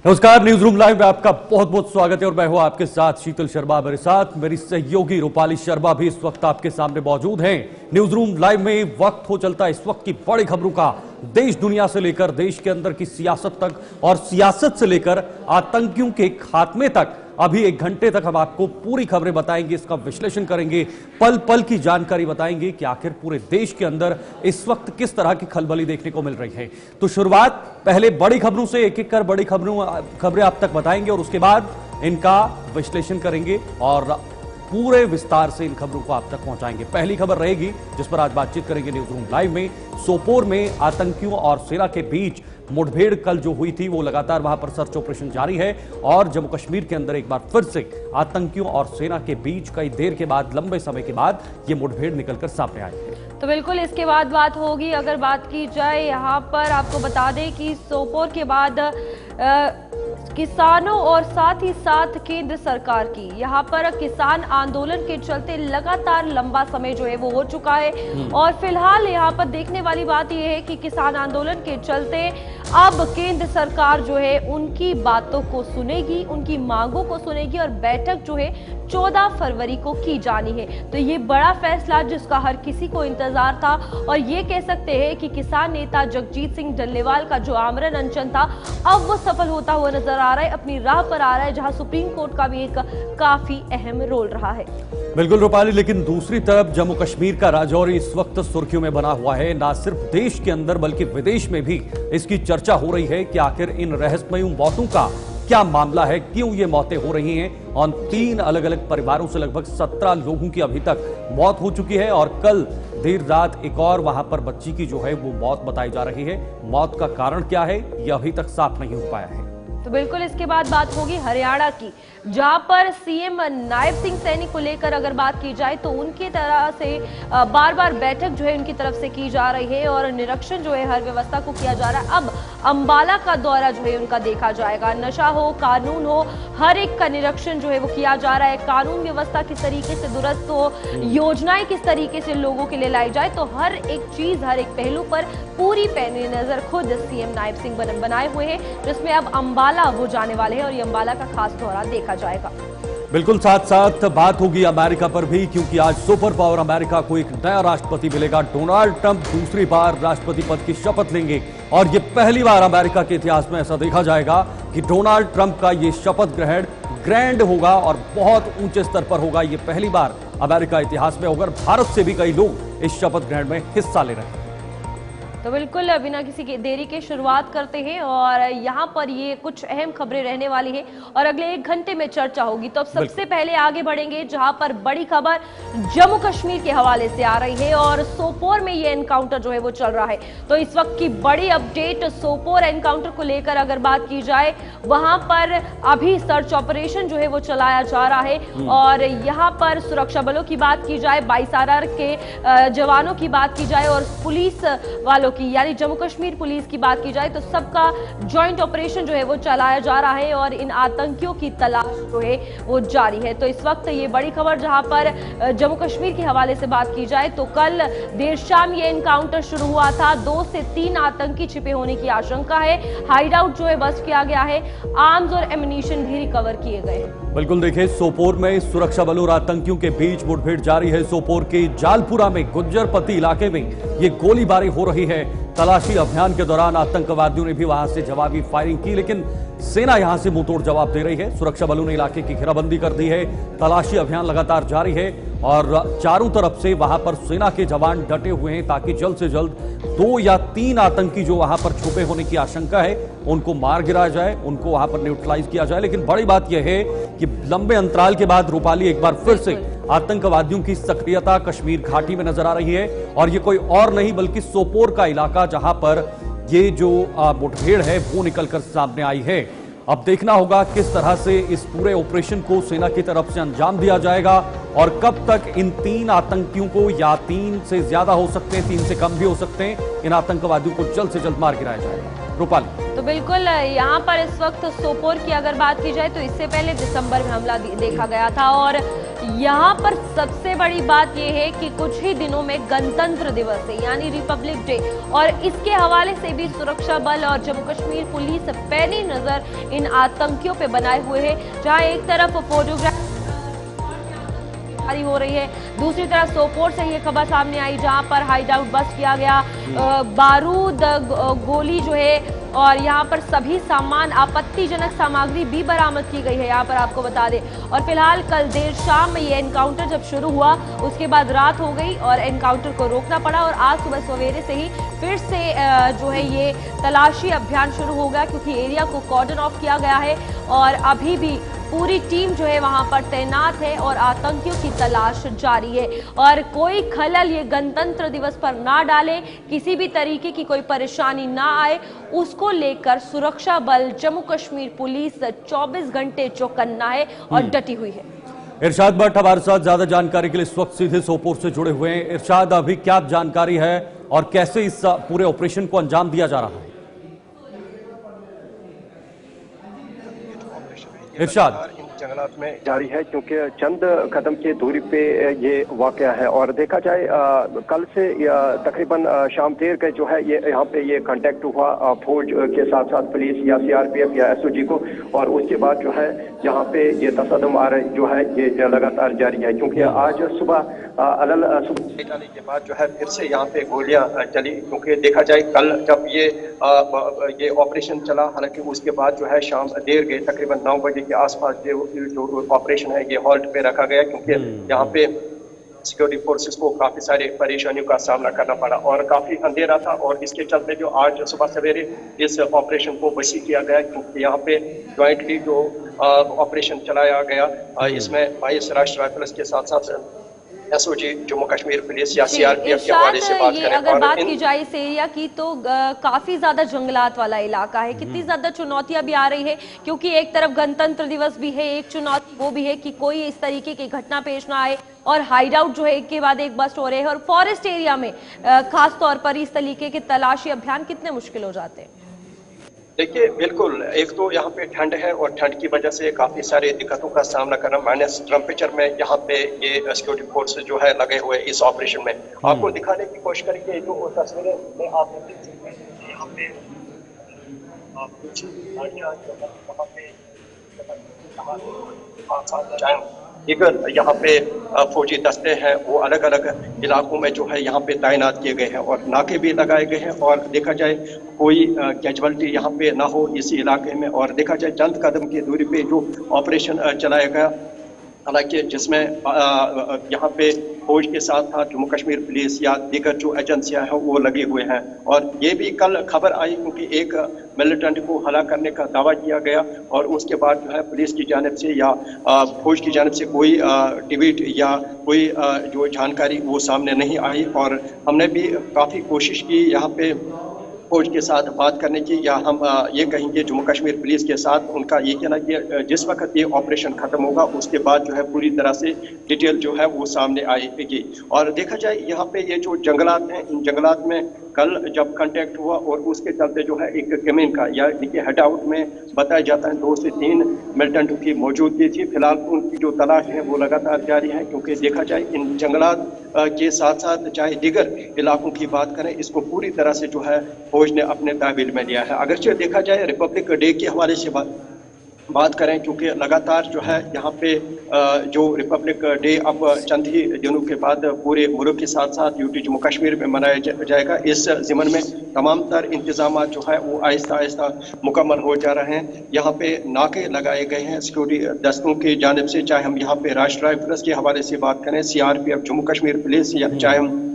नमस्कार, news room live में आपका बहुत बहुत स्वागत है और मैं हूं आपके साथ शीतल शर्मा। मेरे साथ मेरी सहयोगी रूपाली शर्मा भी इस वक्त आपके सामने मौजूद हैं। न्यूज रूम लाइव में वक्त हो चलता है इस वक्त की बड़ी खबरों का, देश दुनिया से लेकर देश के अंदर की सियासत तक और सियासत से लेकर आतंकियों के खात्मे तक। अभी 1 घंटे तक हम आपको पूरी खबरें बताएंगे, इसका विश्लेषण करेंगे, पल पल की जानकारी बताएंगे कि आखिर पूरे देश के अंदर इस वक्त किस तरह की खलबली देखने को मिल रही है। तो शुरुआत पहले बड़ी खबरों से, एक एक कर बड़ी खबरें आप तक बताएंगे और उसके बाद इनका विश्लेषण करेंगे और पूरे विस्तार से इन खबरों को आप तक पहुंचाएंगे। पहली खबर रहेगी जिस पर आज बातचीत करेंगे न्यूज रूम लाइव में, सोपोर में आतंकियों और सेना के बीच मुठभेड़ कल जो हुई थी वो लगातार वहां पर सर्च ऑपरेशन जारी है और जम्मू कश्मीर के अंदर एक बार फिर से आतंकियों और सेना के बीच कई देर के बाद, लंबे समय के बाद ये मुठभेड़ निकलकर सामने आई है। तो बिल्कुल इसके बाद बात होगी। अगर बात की जाए यहाँ पर आपको बता दें कि सोपोर के बाद किसानों और साथ ही साथ केंद्र सरकार की यहाँ पर किसान आंदोलन के चलते लगातार लंबा समय जो है वो हो चुका है और फिलहाल यहाँ पर देखने वाली बात यह है कि किसान आंदोलन के चलते अब केंद्र सरकार जो है उनकी बातों को सुनेगी, उनकी मांगों को सुनेगी और बैठक जो है 14 फरवरी को की जानी है। तो ये बड़ा फैसला जिसका हर किसी को इंतजार था और ये कह सकते हैं कि किसान नेता जगजीत सिंह डल्लेवाल का जो आमरण अनशन था अब वो सफल होता हुआ नजर आ रहा है, अपनी राह पर आ रहा है, जहां सुप्रीम कोर्ट का भी एक काफी अहम रोल रहा है। बिल्कुल रूपाली, लेकिन दूसरी तरफ जम्मू कश्मीर का राजौरी इस वक्त सुर्खियों में बना हुआ है। ना सिर्फ देश के अंदर बल्कि विदेश में भी इसकी चर्चा हो रही है कि आखिर इन रहस्यमयी मौतों का क्या मामला है, क्यों ये मौतें हो रही हैं। और 3 अलग अलग परिवारों से लगभग 17 लोगों की अभी तक मौत हो चुकी है और कल देर रात एक और वहां पर बच्ची की जो है वो मौत बताई जा रही है। मौत का कारण क्या है यह अभी तक साफ नहीं हो पाया है। तो बिल्कुल इसके बाद बात होगी हरियाणा की, जहां पर सीएम नायब सिंह सैनी को लेकर अगर बात की जाए तो उनकी तरह से बार बार बैठक जो है उनकी तरफ से की जा रही है और निरीक्षण जो है हर व्यवस्था को किया जा रहा है। अब अंबाला का दौरा जो है उनका देखा जाएगा, नशा हो, कानून हो, हर एक का निरीक्षण जो है वो किया जा रहा है। कानून व्यवस्था किस तरीके से दुरुस्त हो, योजनाएं किस तरीके से लोगों के लिए लाई जाए, तो हर एक चीज, हर एक पहलू पर पूरी पैनी नजर खुद सीएम नायब सिंह बनाए हुए हैं, जिसमें अब अंबाला वो जाने वाले हैं और ये अंबाला का खास दौरा देखा जाएगा। बिल्कुल, साथ साथ बात होगी अमेरिका पर भी, क्योंकि आज सुपर पावर अमेरिका को एक नया राष्ट्रपति मिलेगा। डोनाल्ड ट्रंप दूसरी बार राष्ट्रपति पद की शपथ लेंगे और ये पहली बार अमेरिका के इतिहास में ऐसा देखा जाएगा कि डोनाल्ड ट्रंप का ये शपथ ग्रहण ग्रैंड होगा और बहुत ऊंचे स्तर पर होगा। ये पहली बार अमेरिका इतिहास में होगा। भारत से भी कई लोग इस शपथ ग्रहण में हिस्सा ले रहे हैं। तो बिल्कुल बिना किसी की देरी के शुरुआत करते हैं और यहाँ पर ये कुछ अहम खबरें रहने वाली है और अगले 1 घंटे में चर्चा होगी। तो अब सबसे पहले आगे बढ़ेंगे जहां पर बड़ी खबर जम्मू कश्मीर के हवाले से आ रही है और सोपोर में ये एनकाउंटर जो है वो चल रहा है। तो इस वक्त की बड़ी अपडेट सोपोर एनकाउंटर को लेकर अगर बात की जाए, वहां पर अभी सर्च ऑपरेशन जो है वो चलाया जा रहा है और यहाँ पर सुरक्षा बलों की बात की जाए, 22 RR के जवानों की बात की जाए और पुलिस वालों की, यानी जम्मू कश्मीर पुलिस की बात की जाए तो सबका जॉइंट ऑपरेशन जो है वो चलाया जा रहा है और इन आतंकियों की तलाश जो है वो जारी है। तो इस वक्त ये बड़ी खबर जहां पर जम्मू कश्मीर के हवाले से बात की जाए तो कल देर शाम ये एनकाउंटर शुरू हुआ था। 2 से 3 आतंकी छिपे होने की आशंका है। हाइड आउट जो है बस्ट किया गया है, आर्म्स और एम्युनिशन भी रिकवर किए गए। बिल्कुल, देखिए सोपोर में सुरक्षा बलों और आतंकियों के बीच मुठभेड़ जारी है। सोपोर के जालपुरा में गुज्जरपति इलाके में ये गोलीबारी हो रही है। तलाशी अभियान के दौरान आतंकवादियों ने भी वहां से जवाबी फायरिंग की, लेकिन सेना यहां से मुंहतोड़ जवाब दे रही है। सुरक्षा बलों ने इलाके की घेराबंदी कर दी है। तलाशी अभियान लगातार जारी है और चारों तरफ से वहां पर सेना के जवान डटे हुए हैं ताकि जल्द से जल्द 2 या 3 आतंकी जो वहां पर छुपे होने की आशंका है उनको मार गिराया जाए, उनको वहां पर न्यूट्रलाइज किया जाए। लेकिन बड़ी बात यह है कि लंबे अंतराल के बाद रूपाली एक बार फिर से आतंकवादियों की सक्रियता कश्मीर घाटी में नजर आ रही है और ये कोई और नहीं बल्कि सोपोर का इलाका जहां पर ये जो मुठभेड़ है वो निकलकर सामने आई है। अब देखना होगा किस तरह से इस पूरे ऑपरेशन को सेना की तरफ से अंजाम दिया जाएगा और कब तक इन 3 आतंकियों को, या 3 से ज्यादा हो सकते हैं, 3 से कम भी हो सकते हैं, इन आतंकवादियों को जल्द से जल्द मार गिराया जाएगा। रूपाली, तो बिल्कुल यहाँ पर इस वक्त सोपोर की अगर बात की जाए तो इससे पहले दिसंबर में हमला देखा गया था और यहाँ पर सबसे बड़ी बात यह है कि कुछ ही दिनों में गणतंत्र दिवस है, यानी रिपब्लिक डे, और इसके हवाले से भी सुरक्षा बल और जम्मू कश्मीर पुलिस पैनी नजर इन आतंकियों पे बनाए हुए है। जहां एक तरफ फोटोग्राफ हो रही है, दूसरी तरफ सोपोर से ये खबर सामने आई जहां पर हाइड आउट बस्ट किया गया, बारूद, गोली जो है, और यहाँ पर सभी सामान, आपत्तिजनक सामग्री भी बरामद की गई है। यहाँ पर आपको बता दें, और फिलहाल कल देर शाम में ये एनकाउंटर जब शुरू हुआ उसके बाद रात हो गई और एनकाउंटर को रोकना पड़ा, और आज सुबह सवेरे से ही फिर से जो है ये तलाशी अभियान शुरू हो गया, क्योंकि एरिया को कॉर्डन ऑफ किया गया है और अभी भी पूरी टीम जो है वहां पर तैनात है और आतंकियों की तलाश जारी है। और कोई खलल ये गणतंत्र दिवस पर ना डाले, किसी भी तरीके की कोई परेशानी ना आए, उसको लेकर सुरक्षा बल जम्मू कश्मीर पुलिस 24 घंटे चौकन्ना है और डटी हुई है। इरशाद भट्ट हमारे साथ ज्यादा जानकारी के लिए इस वक्त सीधे सोपोर से जुड़े हुए हैं। इरशाद, अभी क्या जानकारी है और कैसे इस पूरे ऑपरेशन को अंजाम दिया जा रहा है? इरशाद, जंगलात में जारी है, क्योंकि चंद कदम की दूरी पे ये वाकया है। और देखा जाए कल से तकरीबन शाम देर के जो है ये यहाँ पे ये कांटेक्ट हुआ फौज के साथ साथ पुलिस या सीआरपीएफ या एसओजी को, और उसके बाद जो है यहाँ पे ये तसदम आ रहे जो है ये लगातार जारी है। क्योंकि आज सुबह सुबह जाने के बाद जो है फिर से यहाँ पे गोलियां चली, क्योंकि देखा जाए कल जब ये ऑपरेशन चला, हालांकि उसके बाद जो है शाम देर गए तकरीबन 9 बजे के आसपास जो ऑपरेशन है ये हॉल्ट पे रखा गया, क्योंकि यहाँ पे सिक्योरिटी फोर्सेस को काफी सारे परेशानियों का सामना करना पड़ा और काफी अंधेरा था, और इसके चलते जो आज सुबह सवेरे इस ऑपरेशन को वसी किया गया, क्योंकि यहाँ पे ज्वाइंटली जो ऑपरेशन चलाया गया इसमें 22 राष्ट्रीय राइफल्स के साथ साथ एसओजी जम्मू कश्मीर पुलिस या सीआरपीएफ के हवाले से बात करें। अगर बात की जाए इस एरिया की तो काफी ज्यादा जंगलात वाला इलाका है, कितनी ज्यादा चुनौतियां भी आ रही है, क्योंकि एक तरफ गणतंत्र दिवस भी है, एक चुनौती वो भी है कि कोई इस तरीके की घटना पेश ना आए, और हाइड आउट जो है एक के बाद एक बस्ट हो रहे हैं, और फॉरेस्ट एरिया में खास तौर पर इस तरीके के तलाशी अभियान कितने मुश्किल हो जाते हैं। देखिए बिल्कुल, एक तो यहाँ पे ठंड है और ठंड की वजह से काफी सारी दिक्कतों का सामना करना, माइनस टेम्परेचर में यहाँ पे ये सिक्योरिटी फोर्स जो है लगे हुए इस ऑपरेशन में। आपको दिखाने की कोशिश करेंगे जो तस्वीरें में आप देख सकते हैं, यहाँ पे कुछ गाड़ियाँ इधर यहाँ पे फौजी दस्ते हैं वो अलग अलग इलाकों में जो है यहाँ पे तैनात किए गए हैं और नाके भी लगाए गए हैं, और देखा जाए कोई कैजुअलिटी यहाँ पे ना हो इसी इलाके में। और देखा जाए चंद कदम की दूरी पे जो ऑपरेशन चलाया गया, हालांकि जिसमें यहाँ पे फौज के साथ साथ जम्मू कश्मीर पुलिस या दीगर जो एजेंसियां हैं वो लगे हुए हैं। और ये भी कल खबर आई, क्योंकि एक मिलिटेंट को हला करने का दावा किया गया और उसके बाद जो है पुलिस की जानिब से या फौज की जानिब से कोई ट्वीट या कोई जो जानकारी वो सामने नहीं आई। और हमने भी काफ़ी कोशिश की यहाँ पे फौज के साथ बात करने की, या हम ये कहेंगे जम्मू कश्मीर पुलिस के साथ उनका ये कहना कि जिस वक्त ये ऑपरेशन खत्म होगा उसके बाद जो है पूरी तरह से डिटेल जो है वो सामने आएगी। और देखा जाए यहाँ पे ये जो जंगलात हैं, इन जंगलात में कल जब कांटेक्ट हुआ और उसके चलते जो है एक कमीन का या हेड आउट में बताया जाता है 2 से 3 मिलिटेंट की मौजूदगी थी। फिलहाल उनकी जो तलाश है वो लगातार जारी है, क्योंकि देखा जाए इन जंगलात के साथ साथ चाहे दीगर इलाकों की बात करें, इसको पूरी तरह से जो है फौज ने अपने तहवील में लिया है। अगरचे देखा जाए रिपब्लिक डे के हवाले से बात करें, क्योंकि लगातार जो है यहाँ पे जो रिपब्लिक डे अब चंद ही दिनों के बाद पूरे मुल्क के साथ साथ यूटी जम्मू कश्मीर में मनाया जाएगा। इस ज़िमन में तमाम तर इंतजाम जो है वो आहिस्ता आहिस्ता मुकम्मल हो जा रहे हैं। यहाँ पे नाके लगाए गए हैं सिक्योरिटी दस्तों की जानिब से, चाहे हम यहाँ पे राष्ट्रीय राइफल्स के हवाले से बात करें, सीआरपीएफ जम्मू कश्मीर पुलिस, या चाहे हम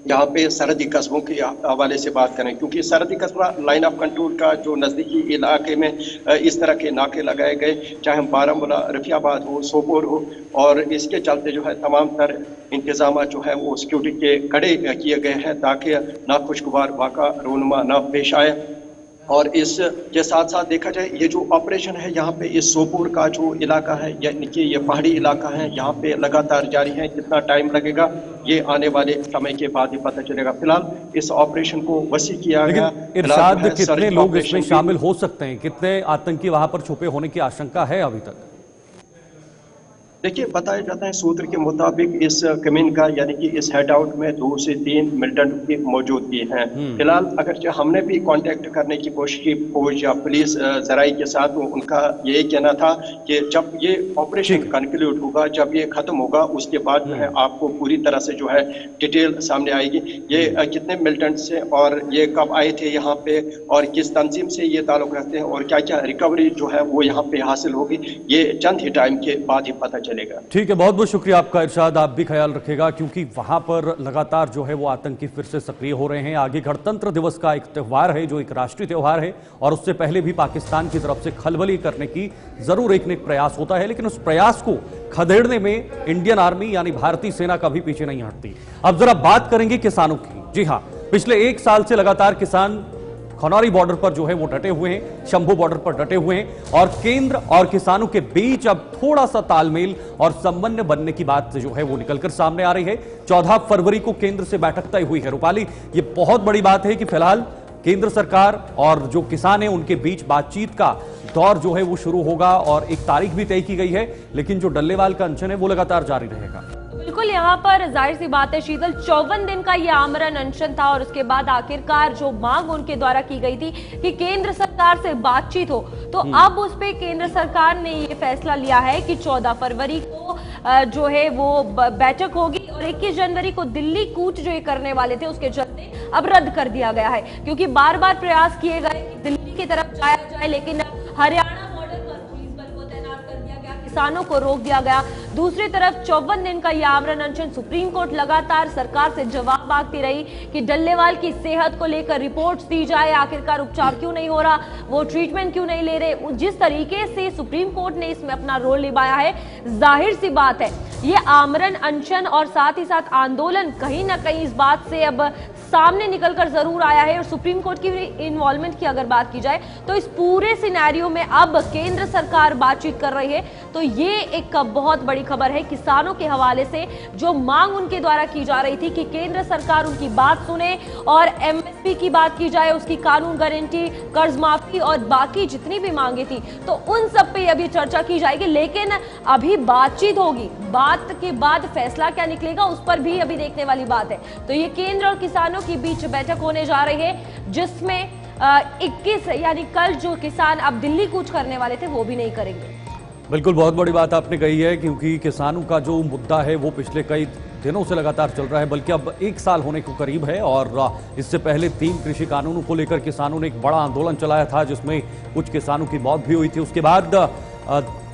यहाँ पे सरहदी कस्बों के हवाले से बात करें, क्योंकि सरहदी कस्बा लाइन ऑफ कंट्रोल का जो नज़दीकी इलाके में इस तरह के नाके लगाए गए, चाहे हम बारामूला, रफियाबाद हो, सोपोर हो, और इसके चलते जो है तमाम तर इंतजाम जो है वो सिक्योरिटी के कड़े किए गए हैं ताकि नाखुशगवार वाक़ा रोनुमा ना पेश आए। और इसके साथ साथ देखा जाए ये जो ऑपरेशन है यहाँ पे इस सोपोर का जो इलाका है, यानी कि ये पहाड़ी इलाका है, यहाँ पे लगातार जारी है। कितना टाइम लगेगा ये आने वाले समय के बाद ही पता चलेगा। फिलहाल इस ऑपरेशन को वसी किया गया। इरशाद, कितने लोग इसमें शामिल हो सकते हैं, कितने आतंकी वहां पर छुपे होने की आशंका है अभी तक? देखिए, बताया जाता है सूत्र के मुताबिक इस कमीन का यानी कि इस हेड आउट में 2 से 3 मिलिटेंट की मौजूदगी है। फिलहाल अगर हमने भी कांटेक्ट करने की कोशिश की फौज या पुलिस जराई के साथ, तो उनका यही कहना था कि जब ये ऑपरेशन कंक्लूड होगा, जब ये खत्म होगा, उसके बाद जो है आपको पूरी तरह से जो है डिटेल सामने आएगी। ये कितने मिलिटेंट्स हैं और ये कब आए थे यहाँ पे और किस तंजीम से ये ताल्लुक रखते हैं और क्या क्या रिकवरी जो है वो यहाँ पे हासिल होगी, ये चंद ही टाइम के बाद ही पता चलेगा। ठीक है, बहुत बहुत शुक्रिया आपका इरशाद। आप भी ख्याल रखेगा क्योंकि वहां पर लगातार जो है वो आतंकी फिर से सक्रिय हो रहे हैं। आगे गणतंत्र दिवस का एक त्यौहार है जो एक राष्ट्रीय त्यौहार है और उससे पहले भी पाकिस्तान की तरफ से खलबली करने की जरूर एक न एक प्रयास होता है, लेकिन उस प्रयास को खदेड़ने में इंडियन आर्मी यानी भारतीय सेना कभी पीछे नहीं हटती। अब जरा बात करेंगे किसानों की। जी हाँ, पिछले 1 साल से लगातार किसान खनौरी बॉर्डर पर जो है वो डटे हुए हैं, शंभू बॉर्डर पर डटे हुए हैं और केंद्र और किसानों के बीच अब थोड़ा सा तालमेल और समन्वय बनने की बात जो है वो निकलकर सामने आ रही है। 14 फरवरी को केंद्र से बैठक तय हुई है। रूपाली, ये बहुत बड़ी बात है कि फिलहाल केंद्र सरकार और जो किसान है उनके बीच बातचीत का दौर जो है वो शुरू होगा और एक तारीख भी तय की गई है, लेकिन जो डल्लेवाल का अनशन है वो लगातार जारी रहेगा। बिल्कुल, यहाँ पर जाहिर सी बात है शीतल, 54 दिन का ये आमरण अनशन था और उसके बाद आखिरकार जो मांग उनके द्वारा की गई थी कि केंद्र सरकार से बातचीत हो, तो अब उस पे केंद्र सरकार ने ये फैसला लिया है कि 14 फरवरी को जो है वो बैठक होगी और 21 जनवरी को दिल्ली कूच जो ये करने वाले थे उसके चलते अब रद्द कर दिया गया है, क्योंकि बार बार प्रयास किए गए कि दिल्ली की तरफ जाया जाए, लेकिन हरियाणा बॉर्डर पर पुलिस बल को तैनात कर दिया गया, किसानों को रोक दिया गया। दूसरी तरफ 54 दिन का यह आमरण अनशन, सुप्रीम कोर्ट लगातार सरकार से जवाब मांगती रही कि डल्लेवाल की सेहत को लेकर रिपोर्ट्स दी जाए, आखिरकार उपचार क्यों नहीं हो रहा, वो ट्रीटमेंट क्यों नहीं ले रहे। जिस तरीके से सुप्रीम कोर्ट ने इसमें अपना रोल निभाया है, जाहिर सी बात है ये आमरण अनशन और साथ ही साथ आंदोलन कहीं ना कहीं इस बात से अब सामने निकलकर जरूर आया है। और सुप्रीम कोर्ट की इन्वॉल्वमेंट की अगर बात की जाए तो इस पूरे सिनेरियो में अब केंद्र सरकार बातचीत कर रही है, तो ये एक बहुत बड़ी खबर है किसानों के हवाले से। जो मांग उनके द्वारा की जा रही थी कि केंद्र सरकार उनकी बात सुने और एमएसपी की बात की जाए, उसकी कानून गारंटी, कर्ज माफी और बाकी जितनी भी मांगे थी, तो उन सब पे अभी चर्चा की जाएगी। लेकिन अभी बातचीत होगी, बात के बाद फैसला क्या निकलेगा उस पर भी अभी देखने वाली बात है। तो ये केंद्र और किसानों के बीच बैठक होने जा रही है, जिसमें 21 यानी कल जो किसान अब दिल्ली कूच करने वाले थे वो भी नहीं करेंगे। बिल्कुल, बहुत बड़ी बात आपने कही है क्योंकि किसानों का जो मुद्दा है वो पिछले कई दिनों से लगातार चल रहा है, बल्कि अब 1 साल होने को करीब है। और इससे पहले 3 कृषि कानूनों को लेकर किसानों ने एक बड़ा आंदोलन चलाया था जिसमें कुछ किसानों की मौत भी हुई थी। उसके बाद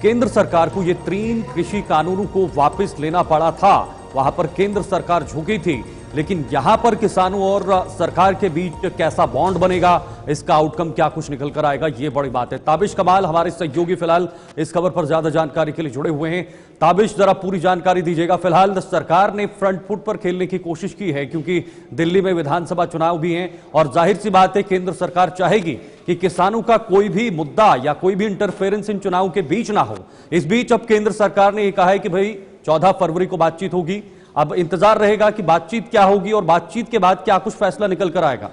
केंद्र सरकार को ये 3 कृषि कानूनों को वापस लेना पड़ा था, वहां पर केंद्र सरकार झुकी थी। लेकिन यहां पर किसानों और सरकार के बीच कैसा बॉन्ड बनेगा, इसका आउटकम क्या कुछ निकल कर आएगा, ये बड़ी बात है। ताबिश कमाल हमारे सहयोगी फिलहाल इस खबर पर ज्यादा जानकारी के लिए जुड़े हुए हैं। ताबिश, जरा पूरी जानकारी दीजिएगा। फिलहाल सरकार ने फ्रंट फुट पर खेलने की कोशिश की है क्योंकि दिल्ली में विधानसभा चुनाव भी हैं और जाहिर सी बात है केंद्र सरकार चाहेगी कि किसानों का कोई भी मुद्दा या कोई भी इंटरफेरेंस इन चुनाव के बीच ना हो। इस बीच अब केंद्र सरकार ने यह कहा है कि भाई 14 फरवरी को बातचीत होगी। अब इंतजार रहेगा कि बातचीत क्या होगी और बातचीत के बाद क्या कुछ फैसला निकल कर आएगा।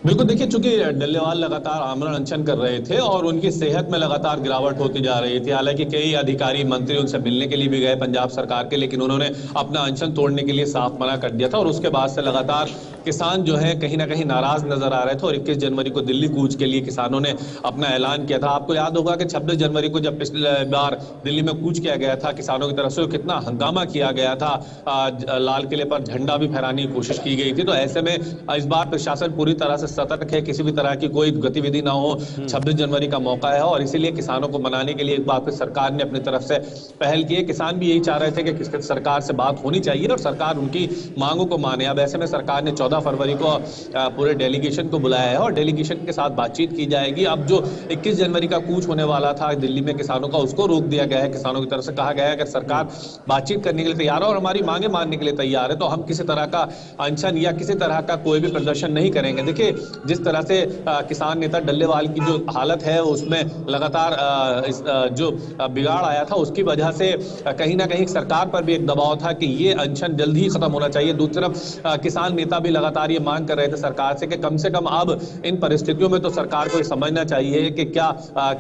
बिल्कुल, देखिए, चूंकि डल्लेवाल लगातार आमरण अनशन कर रहे थे और उनकी सेहत में लगातार गिरावट होती जा रही थी। हालांकि कई अधिकारी मंत्री उनसे मिलने के लिए भी गए पंजाब सरकार के, लेकिन उन्होंने अपना अनशन तोड़ने के लिए साफ मना कर दिया था। और उसके बाद से लगातार किसान जो है कहीं ना कहीं नाराज नजर आ रहे थे और 21 जनवरी को दिल्ली कूच के लिए किसानों ने अपना ऐलान किया था। आपको याद होगा कि 26 जनवरी को जब पिछले बार दिल्ली में कूच किया गया था किसानों की तरफ से, कितना हंगामा किया गया था, लाल किले पर झंडा भी फहराने की कोशिश की गई थी। तो ऐसे में इस बार प्रशासन पूरी तरह से सतर्क है, किसी भी तरह की कोई गतिविधि ना हो। 26 जनवरी का मौका है और इसीलिए किसानों को मनाने के लिए एक बार फिर सरकार ने अपनी तरफ से पहल की है। किसान भी यही चाह रहे थे कि सरकार से बात होनी चाहिए और सरकार उनकी मांगों को माने। अब ऐसे में सरकार ने 14 फरवरी को पूरे डेलीगेशन को बुलाया है और डेलीगेशन के साथ बातचीत की जाएगी। अब जो 21 जनवरी का कूच होने वाला था दिल्ली में किसानों का, उसको रोक दिया गया है। किसानों की तरफ से कहा गया है कि सरकार बातचीत करने के लिए तैयार है और हमारी मांगे मानने के लिए तैयार है, तो हम किसी तरह का अनशन या किसी तरह का कोई भी प्रदर्शन नहीं करेंगे। देखिए, जिस तरह से किसान नेता डल्लेवाल की जो हालत है उसमें लगातार जो बिगाड़ आया था उसकी वजह से कहीं ना कहीं सरकार पर भी एक दबाव था कि ये अनशन जल्द ही खत्म होना चाहिए। दूसरी तरफ किसान नेता भी लगातार लगातार ये मांग कर रहे थे सरकार से कि कम से कम अब इन परिस्थितियों में तो सरकार को ये समझना चाहिए कि क्या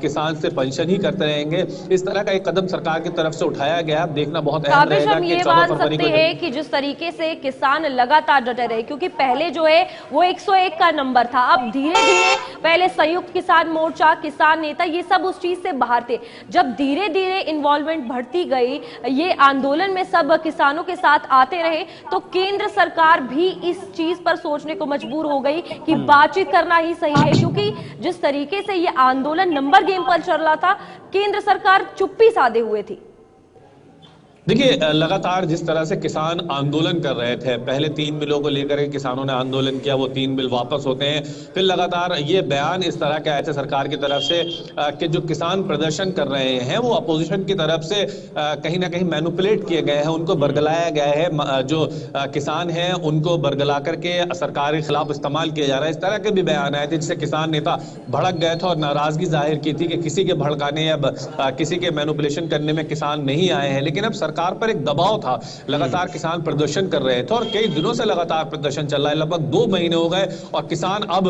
किसान से पेंशन ही करते रहेंगे। इस तरह का एक कदम सरकार की तरफ से उठाया गया। अब देखना बहुत अहम काबिश, रहेगा हम कि ये 14 मान फरवरी सकते को हैं कि जिस तरीके से किसान लगातार डटे रहे, क्योंकि पहले जो है वो 101 का नंबर था, अब धीरे धीरे पहले संयुक्त किसान मोर्चा, किसान नेता, ये सब उस चीज से बाहर थे। जब धीरे धीरे इन्वॉल्वमेंट बढ़ती गई, ये आंदोलन में सब किसानों के साथ आते रहे, तो केंद्र सरकार भी इस चीज पर सोचने को मजबूर हो गई कि बातचीत करना ही सही है, क्योंकि जिस तरीके से ये आंदोलन नंबर गेम पर चल रहा था, केंद्र सरकार चुप्पी साधे हुए थी। देखिए, लगातार जिस तरह से किसान आंदोलन कर रहे थे, पहले 3 बिलों को लेकर के किसानों ने आंदोलन किया, वो 3 बिल वापस होते हैं, फिर लगातार ये बयान इस तरह के आए थे सरकार की तरफ से कि जो किसान प्रदर्शन कर रहे हैं वो अपोजिशन की तरफ से कहीं ना कहीं मैनिपुलेट किए गए हैं, उनको बरगलाया गया है, जो किसान हैं उनको बरगला करके सरकार के खिलाफ इस्तेमाल किया जा रहा है। इस तरह के भी बयान आए थे जिससे किसान नेता भड़क गए थे और नाराजगी जाहिर की थी कि किसी के भड़काने या किसी के मैनिपुलेशन करने में किसान नहीं आए हैं। लेकिन अब सरकार पर एक दबाव था, लगातार किसान प्रदर्शन कर रहे थे और कई दिनों से लगातार प्रदर्शन चल रहा है, लगभग 2 महीने हो गए और किसान अब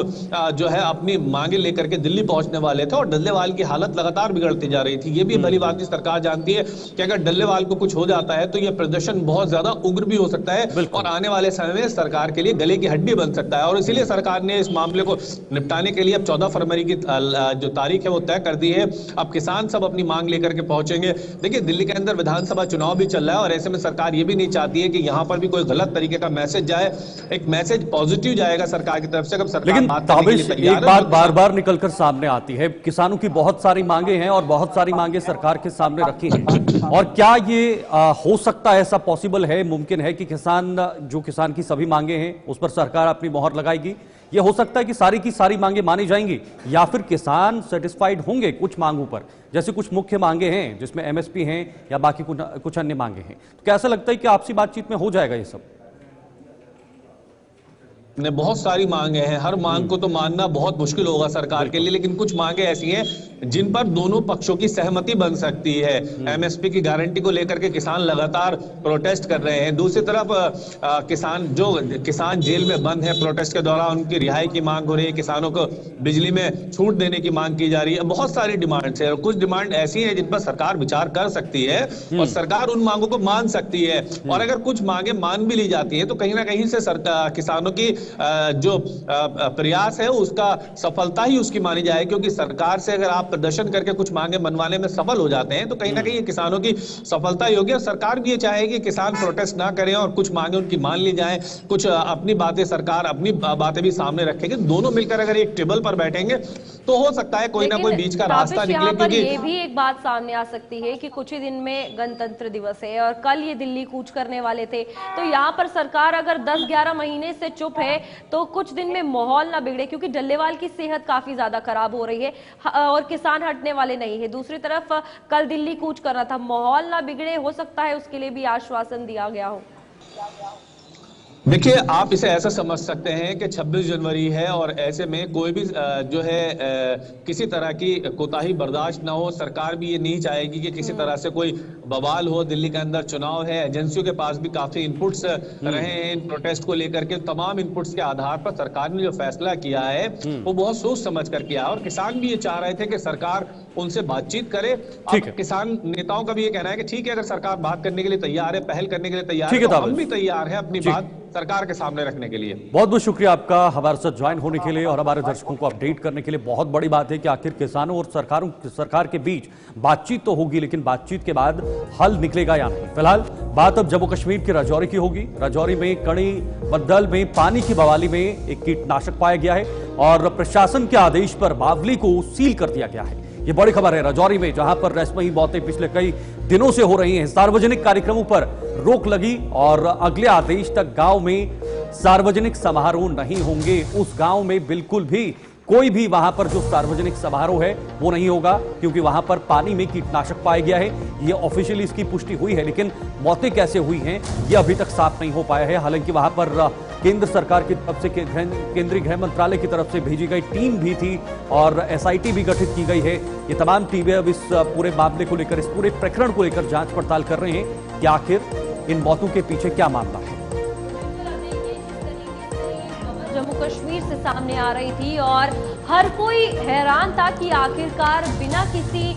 जो है अपनी मांगे लेकर के दिल्ली पहुंचने वाले थे और डल्लेवाल की हालत लगातार बिगड़ती जा रही थी। ये भी भली बात सरकार जानती है कि अगर डल्लेवाल को कुछ हो जाता है तो यह प्रदर्शन बहुत ज्यादा उग्र भी हो सकता है और आने वाले समय में सरकार के लिए गले की हड्डी बन सकता है। और इसीलिए सरकार ने इस मामले को निपटाने के लिए अब 14 फरवरी की जो तारीख है वो तय कर दी है। अब किसान सब अपनी मांग लेकर के पहुंचेंगे। देखिए, दिल्ली के अंदर विधानसभा चुनाव भी चल रहा है और ऐसे में सरकार ये भी नहीं चाहती है कि यहां पर भी कोई गलत तरीके का मैसेज जाए। एक मैसेज पॉजिटिव जाएगा सरकार की तरफ से। अगर सरकार लेकिन बात करने के लिए तैयार है, एक बात बार बार निकलकर सामने आती है, किसानों की बहुत सारी मांगे हैं और बहुत सारी मांगे सरकार के सामने रखी हैं, और क्या ये हो सकता है, ऐसा पॉसिबल है, मुमकिन है कि किसान की सभी मांगे हैं उस पर सरकार अपनी मोहर लगाएगी? ये हो सकता है कि सारी की सारी मांगे मानी जाएंगी या फिर किसान सेटिस्फाइड होंगे कुछ मांगों पर, जैसे कुछ मुख्य मांगे हैं जिसमें एमएसपी हैं या बाकी कुछ अन्य मांगे हैं। तो क्या ऐसा लगता है कि आपसी बातचीत में हो जाएगा ये सब? ने बहुत सारी मांगे हैं, हर मांग को तो मानना बहुत मुश्किल होगा सरकार के लिए, लेकिन कुछ मांगे ऐसी हैं जिन पर दोनों पक्षों की सहमति बन सकती है। एमएसपी की गारंटी को लेकर के किसान लगातार प्रोटेस्ट कर रहे हैं। दूसरी तरफ किसान जेल में बंद है, प्रोटेस्ट के दौरान उनकी रिहाई की मांग हो रही है, किसानों को बिजली में छूट देने की मांग की जा रही है। बहुत सारी डिमांड्स है और कुछ डिमांड ऐसी है जिन पर सरकार विचार कर सकती है और सरकार उन मांगों को मान सकती है। और अगर कुछ मांगे मान भी ली जाती है तो कहीं ना कहीं से किसानों की जो प्रयास है उसका सफलता ही उसकी मानी जाए, क्योंकि सरकार से अगर आप प्रदर्शन करके कुछ मांगे मनवाने में सफल हो जाते हैं तो कहीं ना कहीं किसानों की सफलता ही होगी। और सरकार भी ये चाहेगी कि किसान प्रोटेस्ट ना करें और कुछ मांगे उनकी मान ली जाएं, कुछ अपनी बातें सरकार अपनी बातें भी सामने रखेगी। दोनों मिलकर अगर एक टेबल पर बैठेंगे तो हो सकता है कोई ना कोई बीच का रास्ता निकले। क्योंकि ये भी एक बात सामने आ सकती है कि कुछ ही दिन में गणतंत्र दिवस है और कल ये दिल्ली कूच करने वाले थे, तो यहाँ पर सरकार अगर 10-11 महीने से चुप है तो कुछ दिन में माहौल ना बिगड़े, क्योंकि डल्लेवाल की सेहत काफी ज्यादा खराब हो रही है और किसान हटने वाले नहीं है। दूसरी तरफ कल दिल्ली कूच करना था, माहौल ना बिगड़े, हो सकता है उसके लिए भी आश्वासन दिया गया हो। देखिए, आप इसे ऐसा समझ सकते हैं कि 26 जनवरी है और ऐसे में कोई भी जो है किसी तरह की कोताही बर्दाश्त ना हो। सरकार भी ये नहीं चाहेगी कि किसी तरह से कोई बवाल हो। दिल्ली के अंदर चुनाव है, एजेंसियों के पास भी काफी इनपुट्स रहे हैं इन प्रोटेस्ट को लेकर के। तमाम इनपुट्स के आधार पर सरकार ने जो फैसला किया है वो बहुत सोच समझ कर किया और किसान भी ये चाह रहे थे कि सरकार उनसे बातचीत करे। अब किसान नेताओं का भी ये कहना है कि ठीक है, अगर सरकार बात करने के लिए तैयार है, पहल करने के लिए तैयार है, तो हम भी तैयार है अपनी बात सरकार के सामने रखने के लिए। बहुत बहुत शुक्रिया आपका हमारे साथ ज्वाइन होने के लिए और हमारे दर्शकों को अपडेट करने के लिए। बहुत बड़ी बात है कि आखिर किसानों और सरकार के बीच बातचीत तो होगी, लेकिन बातचीत के बाद हल निकलेगा या नहीं। फिलहाल बात अब जम्मू कश्मीर के राजौरी की होगी। राजौरी में कड़ी बद्दल में पानी की बवाली में एक कीटनाशक पाया गया है और प्रशासन के आदेश पर बावली को सील कर दिया गया है। ये बड़ी खबर है राजौरी में, जहां पर रहस्यमयी मौतें पिछले कई दिनों से हो रही हैं। सार्वजनिक कार्यक्रमों पर रोक लगी और अगले आदेश तक गांव में सार्वजनिक समारोह नहीं होंगे। उस गांव में बिल्कुल भी कोई भी वहां पर जो सार्वजनिक समारोह है वो नहीं होगा, क्योंकि वहां पर पानी में कीटनाशक पाया गया है। ये ऑफिशियली इसकी पुष्टि हुई है, लेकिन मौतें कैसे हुई हैं ये अभी तक साफ नहीं हो पाया है। हालांकि वहां पर केंद्र सरकार की तरफ से केंद्रीय गृह मंत्रालय की तरफ से भेजी गई टीम भी थी और एसआईटी भी गठित की गई है। ये तमाम टीमें अब इस पूरे मामले को लेकर, इस पूरे प्रकरण को लेकर जांच पड़ताल कर रहे हैं कि आखिर इन मौतों के पीछे क्या मामला है। जम्मू कश्मीर से सामने आ रही थी और हर कोई हैरान था कि आखिरकार बिना किसी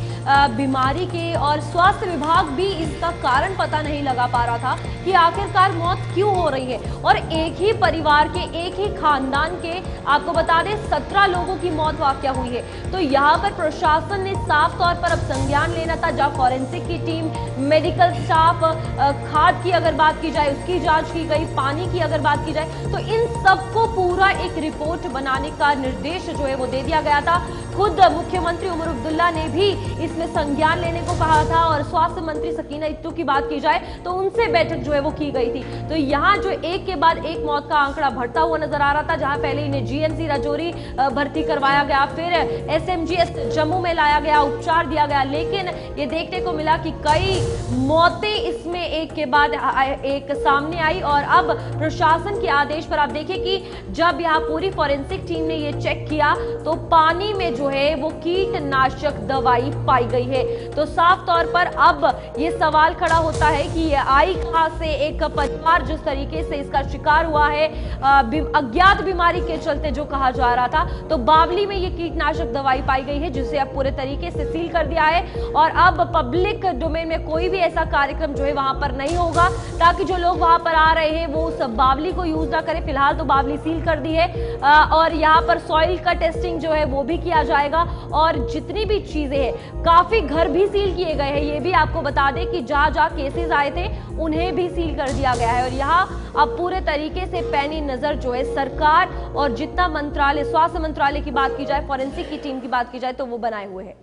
बीमारी के, और स्वास्थ्य विभाग भी इसका कारण पता नहीं लगा पा रहा था कि आखिरकार मौत क्यों हो रही है। और एक ही परिवार के, एक ही खानदान के, आपको बता दें 17 लोगों की मौत वाकया हुई है। तो यहाँ पर प्रशासन ने साफ तौर पर अब संज्ञान लेना था, जहाँ फॉरेंसिक की टीम, मेडिकल स्टाफ, खाद की अगर बात की जाए उसकी जांच की गई, पानी की अगर बात की जाए तो इन सबको पूरा एक रिपोर्ट बनाने का निर्देश जो है वो दे दिया गया था। खुद मुख्यमंत्री उमर अब्दुल्ला ने भी इसमें संज्ञान लेने को कहा था और स्वास्थ्य मंत्री सकीना इत्तू की बात की जाए तो उनसे बैठक जो है वो की गई थी। तो यहाँ जो एक के बाद एक मौत का आंकड़ा बढ़ता हुआ नजर आ रहा था, जहां पहले इन्हें जीएमसी राजौरी भर्ती करवाया गया, फिर एसएमजीएस जम्मू में लाया गया, उपचार दिया गया, लेकिन ये देखने को मिला कि कई मौतें इसमें एक के बाद एक सामने आई। और अब प्रशासन के आदेश पर आप देखिए कि जब यहाँ पूरी फॉरेंसिक टीम ने ये चेक किया तो पानी में जो है वो कीटनाशक दवाई पाई गई है। तो साफ तौर पर अब ये सवाल खड़ा होता है कि ये आई कहां से। एक परिवार जिस तरीके से इसका शिकार हुआ है अज्ञात बीमारी के चलते जो कहा जा रहा था, तो बावली में ये कीटनाशक दवाई पाई गई है जिसे अब पूरे तरीके से सील कर दिया है। और अब पब्लिक डोमेन में कोई भी ऐसा कार्यक्रम जो है वहां पर नहीं होगा, ताकि जो लोग वहां पर आ रहे हैं वो उस बावली को यूज ना करें। फिलहाल तो बावली सील कर दी है और यहाँ पर सॉइल का टेस्टिंग जो है वो भी किया जाएगा और जितनी भी चीजें हैं, काफी घर भी सील किए गए हैं। ये भी आपको बता दें कि जहां जहां केसेस आए थे उन्हें भी सील कर दिया गया है। और यहाँ अब पूरे तरीके से पैनी नजर जो है सरकार और जितना मंत्रालय, स्वास्थ्य मंत्रालय की बात की जाए, फॉरेंसिक की टीम की बात की जाए तो वो बनाए हुए हैं।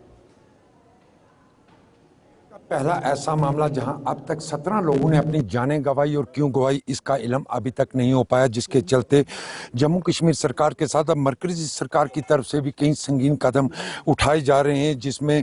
पहला ऐसा मामला जहां अब तक 17 लोगों ने अपनी जानें गंवाई और क्यों गंवाई इसका इल्म अभी तक नहीं हो पाया, जिसके चलते जम्मू कश्मीर सरकार के साथ अब मरकजी सरकार की तरफ से भी कई संगीन कदम उठाए जा रहे हैं, जिसमें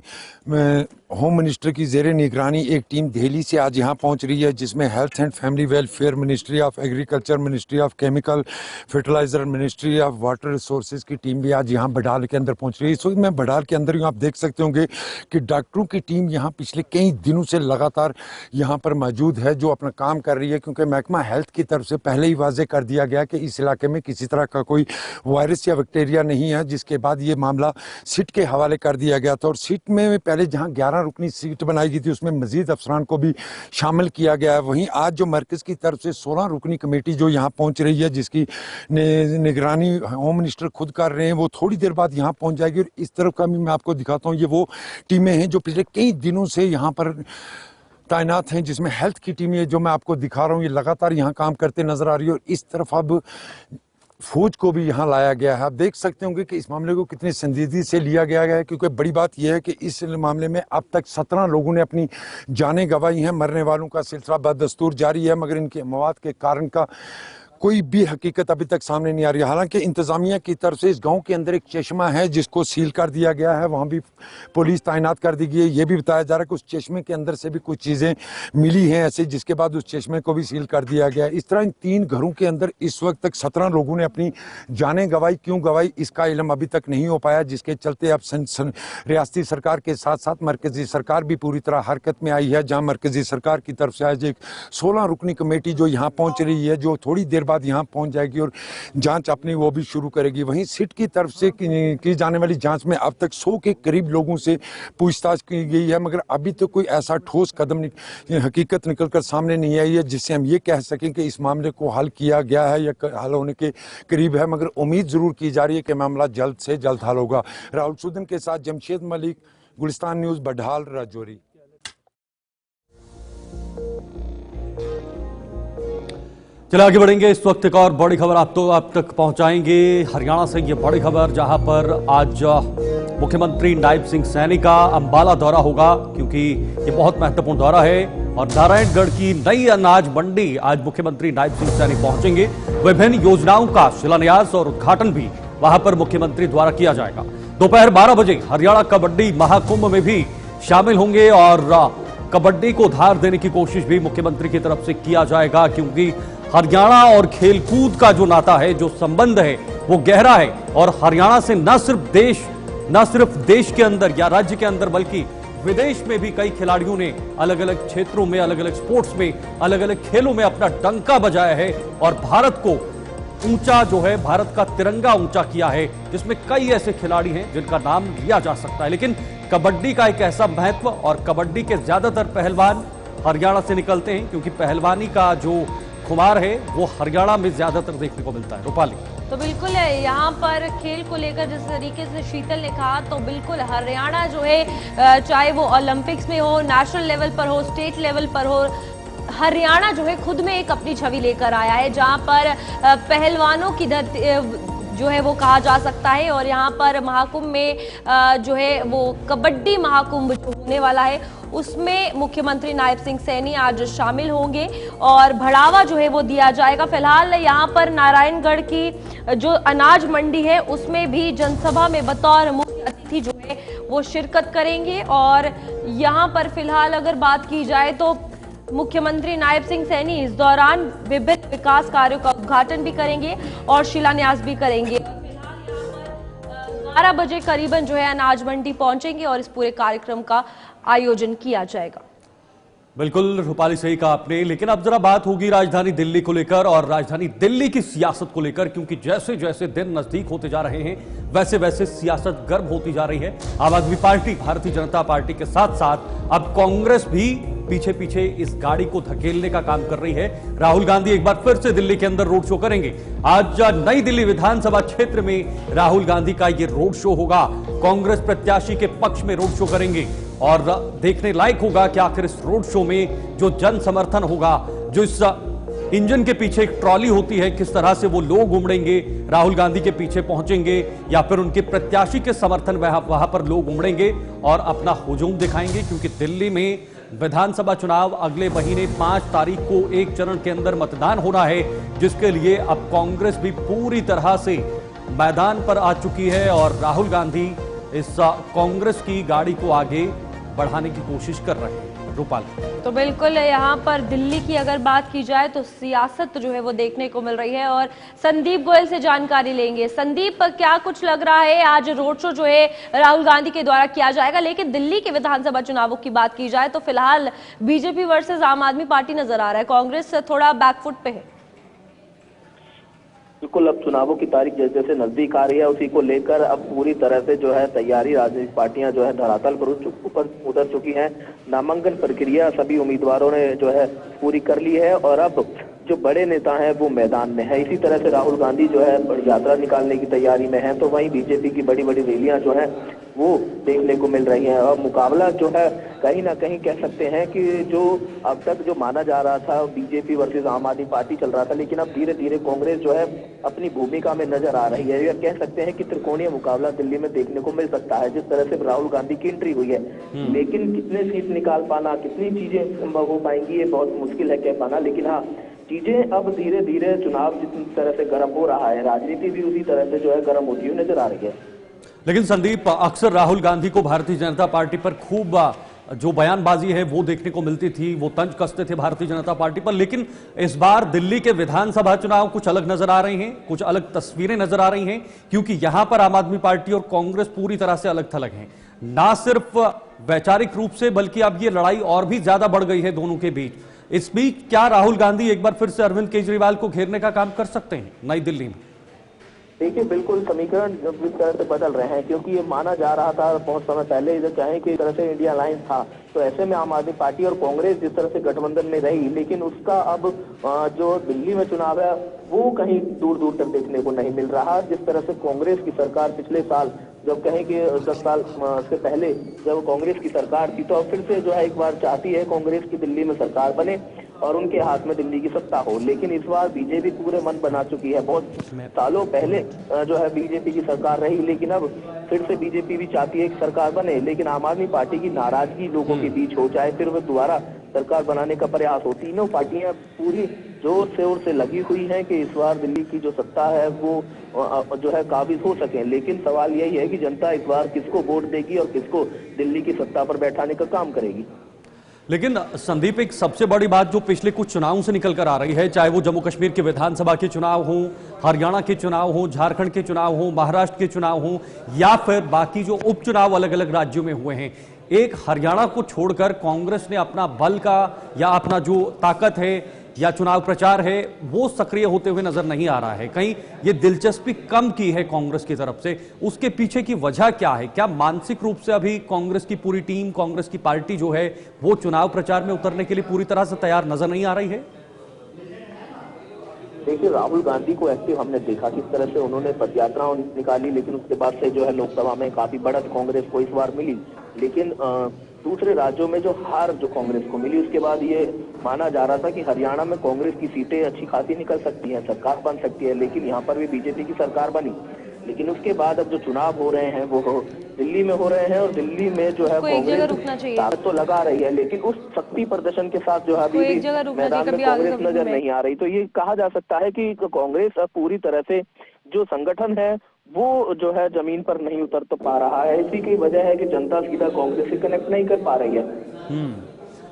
होम मिनिस्टर की जेर निगरानी एक टीम दिल्ली से आज यहाँ पहुँच रही है, जिसमें health and family welfare, ministry of agriculture, ministry of chemical fertiliser, ministry of water resources की टीम भी आज यहाँ बडाल के अंदर पहुँच रही है। इस वक्त मैं बडाल के अंदर आप देख सकते होंगे कि डॉक्टरों की टीम यहाँ पिछले कई दिनों से लगातार यहाँ पर मौजूद है, जो अपना काम कर रही है, क्योंकि महकमा हेल्थ की तरफ से पहले ही वाजे कर दिया गया कि इस इलाके में किसी तरह का कोई वायरस या बैक्टीरिया नहीं है, जिसके बाद ये मामला सिट के हवाले कर दिया गया था। और सिट में पहले जहाँ 11 रुकनी सीट बनाई गई थी उसमें मजीद अफसरान को भी शामिल किया गया है। वहीं आज जो मरकज़ की तरफ से 16 रुकनी कमेटी जो यहाँ पहुँच रही है, जिसकी निगरानी होम मिनिस्टर खुद कर रहे हैं, वो थोड़ी देर बाद यहाँ पहुँच जाएगी। और इस तरफ का भी मैं आपको दिखाता हूँ, ये वो टीमें हैं जो पिछले कई दिनों से यहाँ पर तैनात हैं, जिसमें हेल्थ की टीम है जो मैं आपको दिखा रहा हूँ, ये लगातार यहाँ काम करते नजर आ रही है। और इस तरफ अब फौज को भी यहाँ लाया गया है। आप देख सकते होंगे कि इस मामले को कितनी संजीदगी से लिया गया है, क्योंकि बड़ी बात यह है कि इस मामले में अब तक 17 लोगों ने अपनी जानें गंवाई हैं। मरने वालों का सिलसिला बदस्तूर जारी है, मगर इनके मौत के कारण का कोई भी हकीकत अभी तक सामने नहीं आ रही। हालांकि इंतजामिया की तरफ से इस गांव के अंदर एक चश्मा है जिसको सील कर दिया गया है, वहां भी पुलिस तैनात कर दी गई है। ये भी बताया जा रहा है कि उस चश्मे के अंदर से भी कुछ चीज़ें मिली हैं ऐसे, जिसके बाद उस चश्मे को भी सील कर दिया गया है। इस तरह इन 3 घरों के अंदर इस वक्त तक 17 लोगों ने अपनी जानें गंवाई। क्यों गंवाई इसका इल्म अभी तक नहीं हो पाया, जिसके चलते अब रियासती सरकार के साथ साथ मरकजी सरकार भी पूरी तरह हरकत में आई है, जहाँ मरकजी सरकार की तरफ से आज एक 16 रुकनी कमेटी जो यहाँ पहुँच रही है, जो थोड़ी देर बाद यहाँ पहुंच जाएगी और जांच अपनी वो भी शुरू करेगी। वहीं सिट की तरफ से की जाने वाली जांच में अब तक 100 के करीब लोगों से पूछताछ की गई है, मगर अभी तो कोई ऐसा ठोस कदम हकीकत निकलकर सामने नहीं आई है जिससे हम ये कह सकें कि इस मामले को हल किया गया है या हल होने के करीब है। मगर उम्मीद जरूर की जा रही है कि मामला जल्द से जल्द हल होगा। राहुल सुदन के साथ जमशेद मलिक, गुलिस्तान न्यूज, बडहाल, राजौरी। चलिए आगे बढ़ेंगे। इस वक्त एक और बड़ी खबर आप तक पहुंचाएंगे। हरियाणा से ये बड़ी खबर, जहां पर आज मुख्यमंत्री नायब सिंह सैनी का अंबाला दौरा होगा, क्योंकि ये बहुत महत्वपूर्ण दौरा है। और नारायणगढ़ की नई अनाज मंडी आज मुख्यमंत्री नायब सिंह सैनी पहुंचेंगे। विभिन्न योजनाओं का शिलान्यास और उद्घाटन भी वहां पर मुख्यमंत्री द्वारा किया जाएगा। दोपहर 12 बजे हरियाणा कबड्डी महाकुंभ में भी शामिल होंगे और कबड्डी को धार देने की कोशिश भी मुख्यमंत्री की तरफ से किया जाएगा, क्योंकि हरियाणा और खेलकूद का जो नाता है, जो संबंध है, वो गहरा है। और हरियाणा से न सिर्फ देश के अंदर या राज्य के अंदर, बल्कि विदेश में भी कई खिलाड़ियों ने अलग अलग क्षेत्रों में, अलग अलग स्पोर्ट्स में, अलग अलग खेलों में अपना डंका बजाया है और भारत को ऊंचा जो है भारत का तिरंगा ऊंचा किया है, जिसमें कई ऐसे खिलाड़ी हैं जिनका नाम लिया जा सकता है। लेकिन कबड्डी का एक ऐसा महत्व, और कबड्डी के ज्यादातर पहलवान हरियाणा से निकलते हैं, क्योंकि पहलवानी का जो खुमार है वो हरियाणा में ज्यादातर देखने को मिलता है। रूपाली, तो बिल्कुल है, यहाँ पर खेल को लेकर जिस तरीके से शीतल ने कहा, तो बिल्कुल हरियाणा जो है चाहे वो ओलंपिक्स में हो, नेशनल लेवल पर हो, स्टेट लेवल पर हो, हरियाणा जो है खुद में एक अपनी छवि लेकर आया है, जहाँ पर पहलवानों की धरती जो है वो कहा जा सकता है। और यहाँ पर महाकुंभ में जो है वो कबड्डी महाकुंभ जो होने वाला है, उसमें मुख्यमंत्री नायब सिंह सैनी आज शामिल होंगे और बढ़ावा जो है वो दिया जाएगा। फिलहाल यहाँ पर नारायणगढ़ की जो अनाज मंडी है, उसमें भी जनसभा में बतौर मुख्य अतिथि जो है वो शिरकत करेंगे। और यहाँ पर फिलहाल अगर बात की जाए तो मुख्यमंत्री नायब सिंह सैनी इस दौरान विभिन्न विकास कार्यों का उद्घाटन भी करेंगे और शिलान्यास भी करेंगे। 12 बजे करीबन जो है अनाज मंडी पहुंचेंगे और इस पूरे कार्यक्रम का आयोजन किया जाएगा। बिल्कुल रूपाली, सही कहा आपने। लेकिन अब जरा बात होगी राजधानी दिल्ली को लेकर और राजधानी दिल्ली की सियासत को लेकर, क्योंकि जैसे जैसे दिन नजदीक होते जा रहे हैं वैसे वैसे सियासत गर्म होती जा रही है। आम आदमी पार्टी, भारतीय जनता पार्टी के साथ साथ अब कांग्रेस भी पीछे पीछे इस गाड़ी को धकेलने का काम कर रही है। राहुल गांधी एक बार फिर से दिल्ली के अंदर रोड शो करेंगे। आज नई दिल्ली विधानसभा क्षेत्र में राहुल गांधी का ये रोड शो होगा। कांग्रेस प्रत्याशी के पक्ष में रोड शो करेंगे और देखने लायक होगा कि आखिर इस रोड शो में जो जन समर्थन होगा, जो इस इंजन के पीछे एक ट्रॉली होती है, किस तरह से वो लोग उमड़ेंगे, राहुल गांधी के पीछे पहुंचेंगे या फिर उनके प्रत्याशी के समर्थन में वहां पर लोग उमड़ेंगे और अपना हुजूम दिखाएंगे। क्योंकि दिल्ली में विधानसभा चुनाव अगले महीने 5 तारीख को एक चरण के अंदर मतदान होना है, जिसके लिए अब कांग्रेस भी पूरी तरह से मैदान पर आ चुकी है और राहुल गांधी इस कांग्रेस की गाड़ी को आगे बढ़ाने की कोशिश कर रहे हैं। रूपाल, तो बिल्कुल यहाँ पर दिल्ली की अगर बात की जाए तो सियासत जो है वो देखने को मिल रही है और संदीप गोयल से जानकारी लेंगे। संदीप, क्या कुछ लग रहा है, आज रोड शो जो है राहुल गांधी के द्वारा किया जाएगा, लेकिन दिल्ली के विधानसभा चुनावों की बात की जाए तो फिलहाल बीजेपी वर्सेस आम आदमी पार्टी नजर आ रहा है, कांग्रेस थोड़ा बैकफुट पे है। बिल्कुल, अब चुनावों की तारीख जैसे जैसे नजदीक आ रही है, उसी को लेकर अब पूरी तरह से जो है तैयारी राजनीतिक पार्टियां जो है धरातल पर उतर चुकी हैं। नामांकन प्रक्रिया सभी उम्मीदवारों ने जो है पूरी कर ली है और अब जो बड़े नेता हैं वो मैदान में है। इसी तरह से राहुल गांधी जो है बड़ी यात्रा निकालने की तैयारी में है, तो वहीं बीजेपी की बड़ी बड़ी रैलियां जो है वो देखने को मिल रही हैं। और मुकाबला जो है कहीं ना कहीं कह सकते हैं कि जो अब तक जो माना जा रहा था बीजेपी वर्सेस आम आदमी पार्टी चल रहा था, लेकिन अब धीरे धीरे कांग्रेस जो है अपनी भूमिका में नजर आ रही है। या कह सकते हैं कि त्रिकोणीय मुकाबला दिल्ली में देखने को मिल सकता है, जिस तरह से राहुल गांधी की एंट्री हुई है। लेकिन कितने सीट निकाल पाना, कितनी चीजें संभव हो पाएंगी, ये बहुत मुश्किल है कह पाना। लेकिन हाँ, चीजें अब धीरे धीरे चुनाव जिस तरह से गर्म हो रहा है, राजनीति भी उसी तरह से जो है गर्म होती हुई नजर आ रही है। लेकिन संदीप, अक्सर राहुल गांधी को भारतीय जनता पार्टी पर खूब जो बयानबाजी है वो देखने को मिलती थी, वो तंज कसते थे भारतीय जनता पार्टी पर। लेकिन इस बार दिल्ली के विधानसभा चुनाव कुछ अलग नजर आ रहे हैं, कुछ अलग तस्वीरें नजर आ रही हैं, क्योंकि यहां पर आम आदमी पार्टी और कांग्रेस पूरी तरह से अलग थलग हैं। ना सिर्फ वैचारिक रूप से, बल्कि अब ये लड़ाई और भी ज्यादा बढ़ गई है दोनों के बीच। इस बीच क्या राहुल गांधी एक बार फिर से अरविंद केजरीवाल को घेरने का काम कर सकते हैं नई दिल्ली में? देखिए, बिल्कुल समीकरण इस तरह से बदल रहे हैं, क्योंकि ये माना जा रहा था बहुत समय पहले इधर चाहे कि इस तरह से इंडिया अलायंस था, तो ऐसे में आम आदमी पार्टी और कांग्रेस जिस तरह से गठबंधन में रही, लेकिन उसका अब जो दिल्ली में चुनाव है वो कहीं दूर दूर तक देखने को नहीं मिल रहा। जिस तरह से कांग्रेस की सरकार पिछले साल, जब कहें कि 10 साल से पहले जब कांग्रेस की सरकार थी, तो अब फिर से जो है एक बार चाहती है कांग्रेस की दिल्ली में सरकार बने और उनके हाथ में दिल्ली की सत्ता हो। लेकिन इस बार बीजेपी पूरे मन बना चुकी है। बहुत सालों पहले जो है बीजेपी की सरकार रही, लेकिन अब फिर से बीजेपी भी चाहती है कि सरकार बने, लेकिन आम आदमी पार्टी की नाराजगी लोगों के बीच हो जाए, फिर वो दोबारा सरकार बनाने का प्रयास हो। तीनों पार्टियां पूरी जोर शोर से लगी हुई हैं कि इस बार दिल्ली की जो सत्ता है वो जो है काबिज हो सके। लेकिन सवाल यही है कि जनता इस बार किसको वोट देगी और किसको दिल्ली की सत्ता पर बैठाने का काम करेगी। लेकिन संदीप, एक सबसे बड़ी बात जो पिछले कुछ चुनावों से निकल कर आ रही है, चाहे वो जम्मू कश्मीर के विधानसभा के चुनाव हों, हरियाणा के चुनाव हों, झारखंड के चुनाव हों, महाराष्ट्र के चुनाव हों, या फिर बाकी जो उपचुनाव अलग अलग राज्यों में हुए हैं, एक हरियाणा को छोड़कर कांग्रेस ने अपना बल का या अपना जो ताकत है या चुनाव प्रचार है वो सक्रिय होते हुए नजर नहीं आ रहा है। कहीं ये दिलचस्पी कम की है कांग्रेस की तरफ से, उसके पीछे की वजह क्या है? क्या मानसिक रूप से अभी कांग्रेस की पूरी टीम, कांग्रेस की पार्टी जो है वो चुनाव प्रचार में उतरने के लिए पूरी तरह से तैयार नजर नहीं आ रही है? देखिए, राहुल गांधी को एक्टिव हमने देखा किस तरह से उन्होंने पदयात्राएं निकाली, लेकिन उसके बाद से जो है लोकसभा में काफी बढ़त कांग्रेस को इस बार मिली। लेकिन दूसरे राज्यों में जो हार जो कांग्रेस को मिली, उसके बाद ये माना जा रहा था कि हरियाणा में कांग्रेस की सीटें अच्छी खासी निकल सकती हैं, सरकार बन सकती है, लेकिन यहाँ पर भी बीजेपी की सरकार बनी। लेकिन उसके बाद अब जो चुनाव हो रहे हैं वो दिल्ली में हो रहे हैं, और दिल्ली में जो है कांग्रेस ताकत तो लगा रही है, लेकिन उस शक्ति प्रदर्शन के साथ जो है अभी भी मैदान में कांग्रेस नजर नहीं आ रही। तो ये कहा जा सकता है कि कांग्रेस अब पूरी तरह से जो संगठन है वो जो है जमीन पर नहीं उतर तो पा रहा है। इसी की वजह है कि जनता सीधा कांग्रेस से कनेक्ट नहीं कर पा रही है।